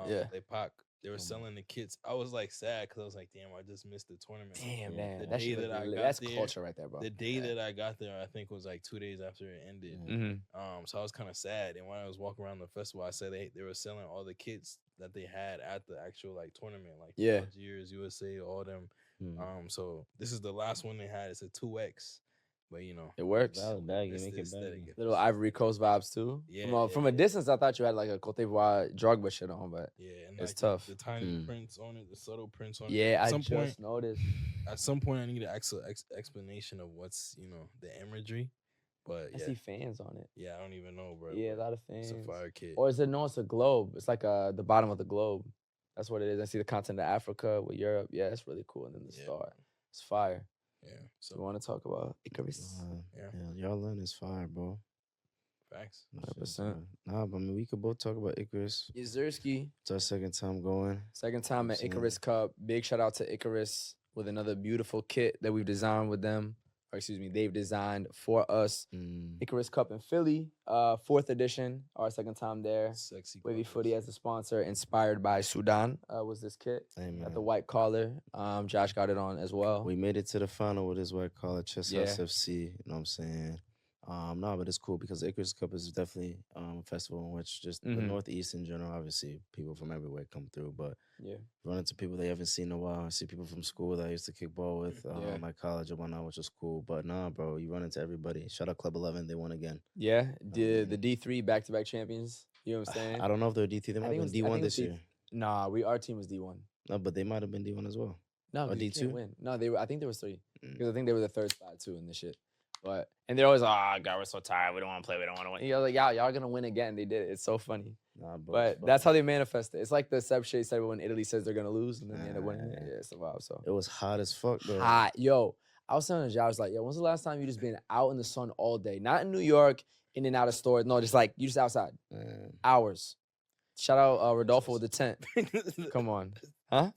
Le Pac. They were selling the kits. I was like sad because I was like, damn, I just missed the tournament. Damn, man. The day that I got that's there, culture right there, bro. The day that I got there, I think was like 2 days after it ended. So I was kind of sad. And when I was walking around the festival, I said they were selling all the kits that they had at the actual like tournament, like Algiers, USA, all them. So this is the last one they had. It's a 2X. But you know, it works. Little Ivory Coast vibes too. Yeah. From a distance, I thought you had like a Cote d'Ivoire Drogba shit on, but and it's like tough. The tiny prints on it, the subtle prints on it. Yeah, I just noticed. At some point, I need an explanation of what's the imagery. But I see fans on it. Yeah, I don't even know, bro. Yeah, a lot of fans. It's a fire kit. Or is it it's a globe? It's like the bottom of the globe. That's what it is. I see the continent of Africa with Europe. Yeah, it's really cool. And then the star. It's fire. Yeah. So we want to talk about Icarus. Y'all learn is fire, bro. Facts. 100%. Nah, but I mean, we could both talk about Icarus. Yezerski. It's our second time going. Second time at Icarus Cup. Big shout out to Icarus with another beautiful kit that we've designed with them. Or excuse me, they've designed for us. Icarus Cup in Philly, 4th edition, our second time there. Sexy. Wavy Footy as a sponsor, inspired by Sudan was this kit. Got the white collar. Josh got it on as well. We made it to the final with his white collar, Chess House FC. You know what I'm saying? No, but it's cool because Icarus Cup is definitely a festival in which just the Northeast in general, obviously, people from everywhere come through. But run into people they haven't seen in a while. See people from school that I used to kick ball with, my college and whatnot, which was cool. But nah, bro, you run into everybody. Shout out Club 11, they won again. Yeah, the D3 back-to-back champions. You know what I'm saying? I don't know if they're D3. They might have been D1 this year. Nah, our team was D1. No, but they might have been D1 as well. No, or D2. No, I think there was 3 because I think they were the third spot too in this shit. And they're always like, oh, God, we're so tired. We don't want to play. We don't want to win. You're like, y'all going to win again. They did it. It's so funny. Nah, bro, But that's how they manifest it. It's like the Seb Shea said when Italy says they're going to lose and then they end up winning. Yeah, it's a vibe. So it was hot as fuck, though. Hot. Yo, I was telling Jay, I was like, yo, when's the last time you just been out in the sun all day? Not in New York, in and out of stores. No, just like, you just outside. Man. Hours. Shout out Rodolfo with the tent. Come on. Huh?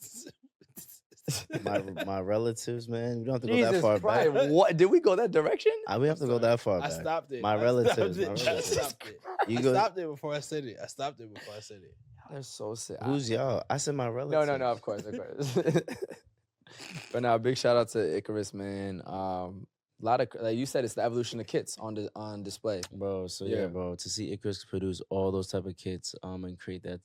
my relatives, man. We don't have to go Jesus that far Christ. back. What? Did we go that direction? We have to go that far back. I stopped it. My relatives. I stopped it. You I go. stopped it before I said it. They're so sick. Who's y'all? I said my relatives. No, of course. But now, big shout out to Icarus, man. A lot of, like you said, it's the evolution of kits on display. Bro, so yeah, bro, to see Icarus produce all those type of kits and create that,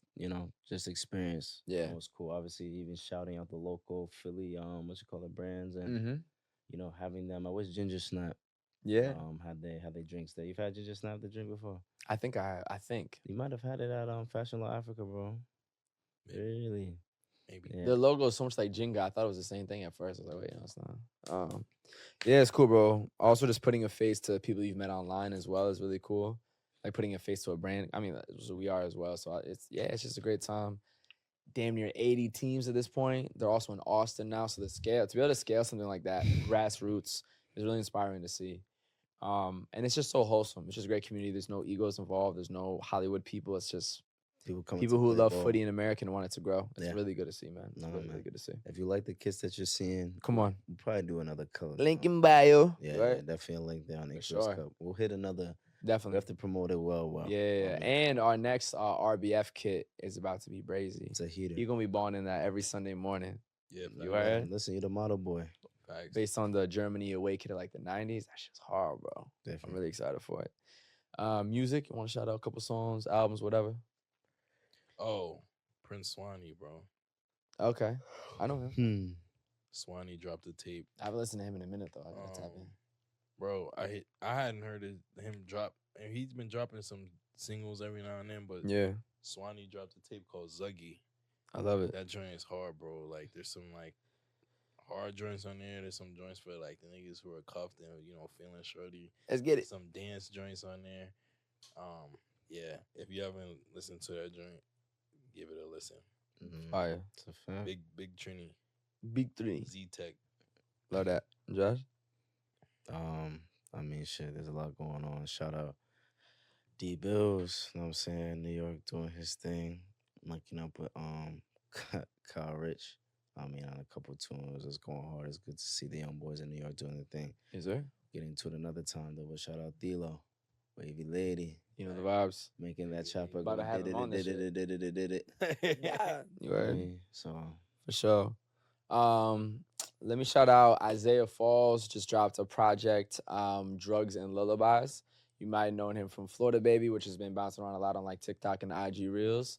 just experience. Yeah. It was cool. Obviously, even shouting out the local Philly, brands and, having them. I wish Ginger Snap. Yeah. Had they drinks there. You've had Ginger Snap the drink before? I think. You might have had it at Fashion Law Africa, bro. Maybe. Really? Maybe. Yeah. The logo is so much like Jenga. I thought it was the same thing at first. I was like, wait, no, it's not. Yeah, it's cool, bro. Also, just putting a face to people you've met online as well is really cool. Like putting a face to a brand. I mean, that's what we are as well. So it's just a great time. Damn near 80 teams at this point. They're also in Austin now. So to be able to scale something like that, grassroots, is really inspiring to see. And it's just so wholesome. It's just a great community. There's no egos involved. There's no Hollywood people. It's just people who love footy in America and want it to grow. It's really good to see, man. It's really good to see. If you like the kits that you're seeing, come on. We'll probably do another color. Link in bio. Yeah, right? Definitely a link there on the sure. Cup. We'll hit another. Definitely. We have to promote it well. Yeah. And our next RBF kit is about to be brazy. It's a heater. You're going to be balling in that every Sunday morning. Yeah. You heard? Listen, you're the model boy. Facts. Based on the Germany away kit of like the 90s. That shit's hard, bro. Definitely. I'm really excited for it. Music, you want to shout out a couple songs, albums, whatever? Oh, Prince Swanee, bro. Okay. I know him. Swanee dropped the tape. I haven't listened to him in a minute, though. I gotta tap in. Bro, I hadn't heard him drop, and he's been dropping some singles every now and then, but yeah, Swanee dropped a tape called Zuggy. I love it. That joint is hard, bro. Like, there's some, like, hard joints on there. There's some joints for, like, the niggas who are cuffed and, feeling shorty. Let's get it. Some dance joints on there. Yeah, if you haven't listened to that joint, give it a listen. Fire. It's a fact. Big Trini. Big 3. Z-Tech. Love that. Josh? I mean, shit, there's a lot going on. Shout out D Bills, you know what I'm saying? New York doing his thing. Linking up with Kyle Rich. I mean, on a couple tunes. It's going hard. It's good to see the young boys in New York doing their thing. Is there? Getting to it another time, though. But shout out D'Lo. Wavy Lady. You know the vibes. Making that chopper About go. to have him on this shit. Yeah. You heard? Yeah, so. For sure. Let me shout out Isaiah Falls. Just dropped a project, Drugs and Lullabies. You might have known him from Florida Baby, which has been bouncing around a lot on like TikTok and IG Reels.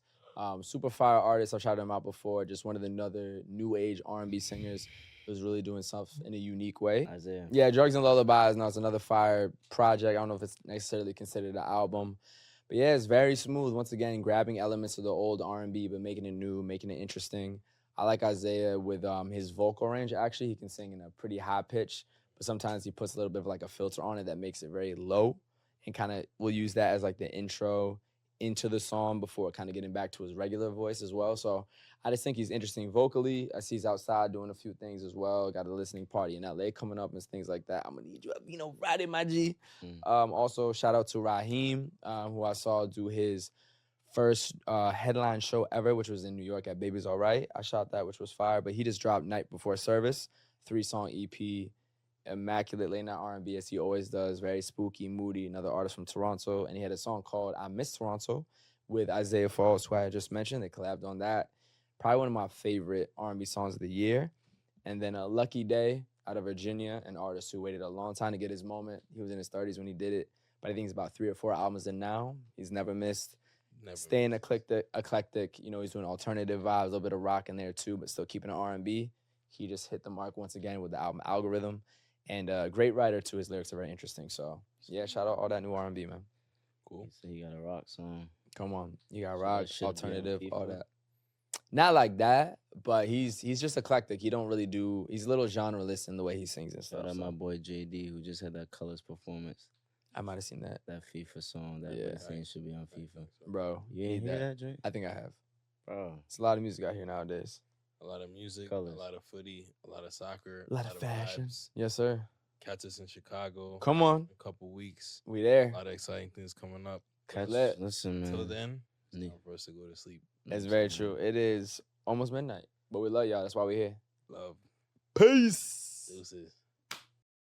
Super fire artist. I've shouted him out before. Just one of the other new age R&B singers who's really doing stuff in a unique way. Isaiah. Yeah, Drugs and Lullabies. Now it's another fire project. I don't know if it's necessarily considered an album. But yeah, it's very smooth. Once again, grabbing elements of the old R&B, but making it new, making it interesting. I like Isaiah with his vocal range. Actually, he can sing in a pretty high pitch, but sometimes he puts a little bit of like a filter on it that makes it very low, and kind of will use that as like the intro into the song before kind of getting back to his regular voice as well. So I just think he's interesting vocally. I see he's outside doing a few things as well. Got a listening party in LA coming up and things like that. I'm gonna need you, Friday, my G. Also, shout out to Raheem, who I saw do his first headline show ever, which was in New York at Baby's All Right. I shot that, which was fire. But he just dropped Night Before Service, 3-song EP, immaculate late night R&B as he always does. Very spooky, moody. Another artist from Toronto, and he had a song called "I Miss Toronto" with Isaiah Falls, who I just mentioned. They collabed on that. Probably one of my favorite R&B songs of the year. And then a Lucky Day out of Virginia, an artist who waited a long time to get his moment. He was in his 30s when he did it, but I think he's about 3 or 4 albums in now. He's never missed. Staying eclectic. He's doing alternative vibes, a little bit of rock in there too, but still keeping it R&B. He just hit the mark once again with the album Algorithm. And a great writer too. His lyrics are very interesting. So yeah, shout out all that new R&B, man. Cool. So you got a rock song. Come on. You got rock, alternative, all that. Not like that, but he's just eclectic. He don't really do. He's a little genreless in the way he sings and stuff. Shout out my boy JD who just had that Colors performance. I might have seen that. That FIFA song that yeah. Saying should be on FIFA. Bro, you ain't hear that joint? I think I have. Bro, it's a lot of music out here nowadays. A lot of music, Colors. A lot of footy, a lot of soccer, a lot of fashion. Vibes. Yes, sir. Catch us in Chicago. Come on. In a couple weeks. We there. A lot of exciting things coming up. Listen, man. Until then, it's time for us to go to sleep. It's very true. It is almost midnight, but we love y'all. That's why we're here. Love. Peace. Deuces.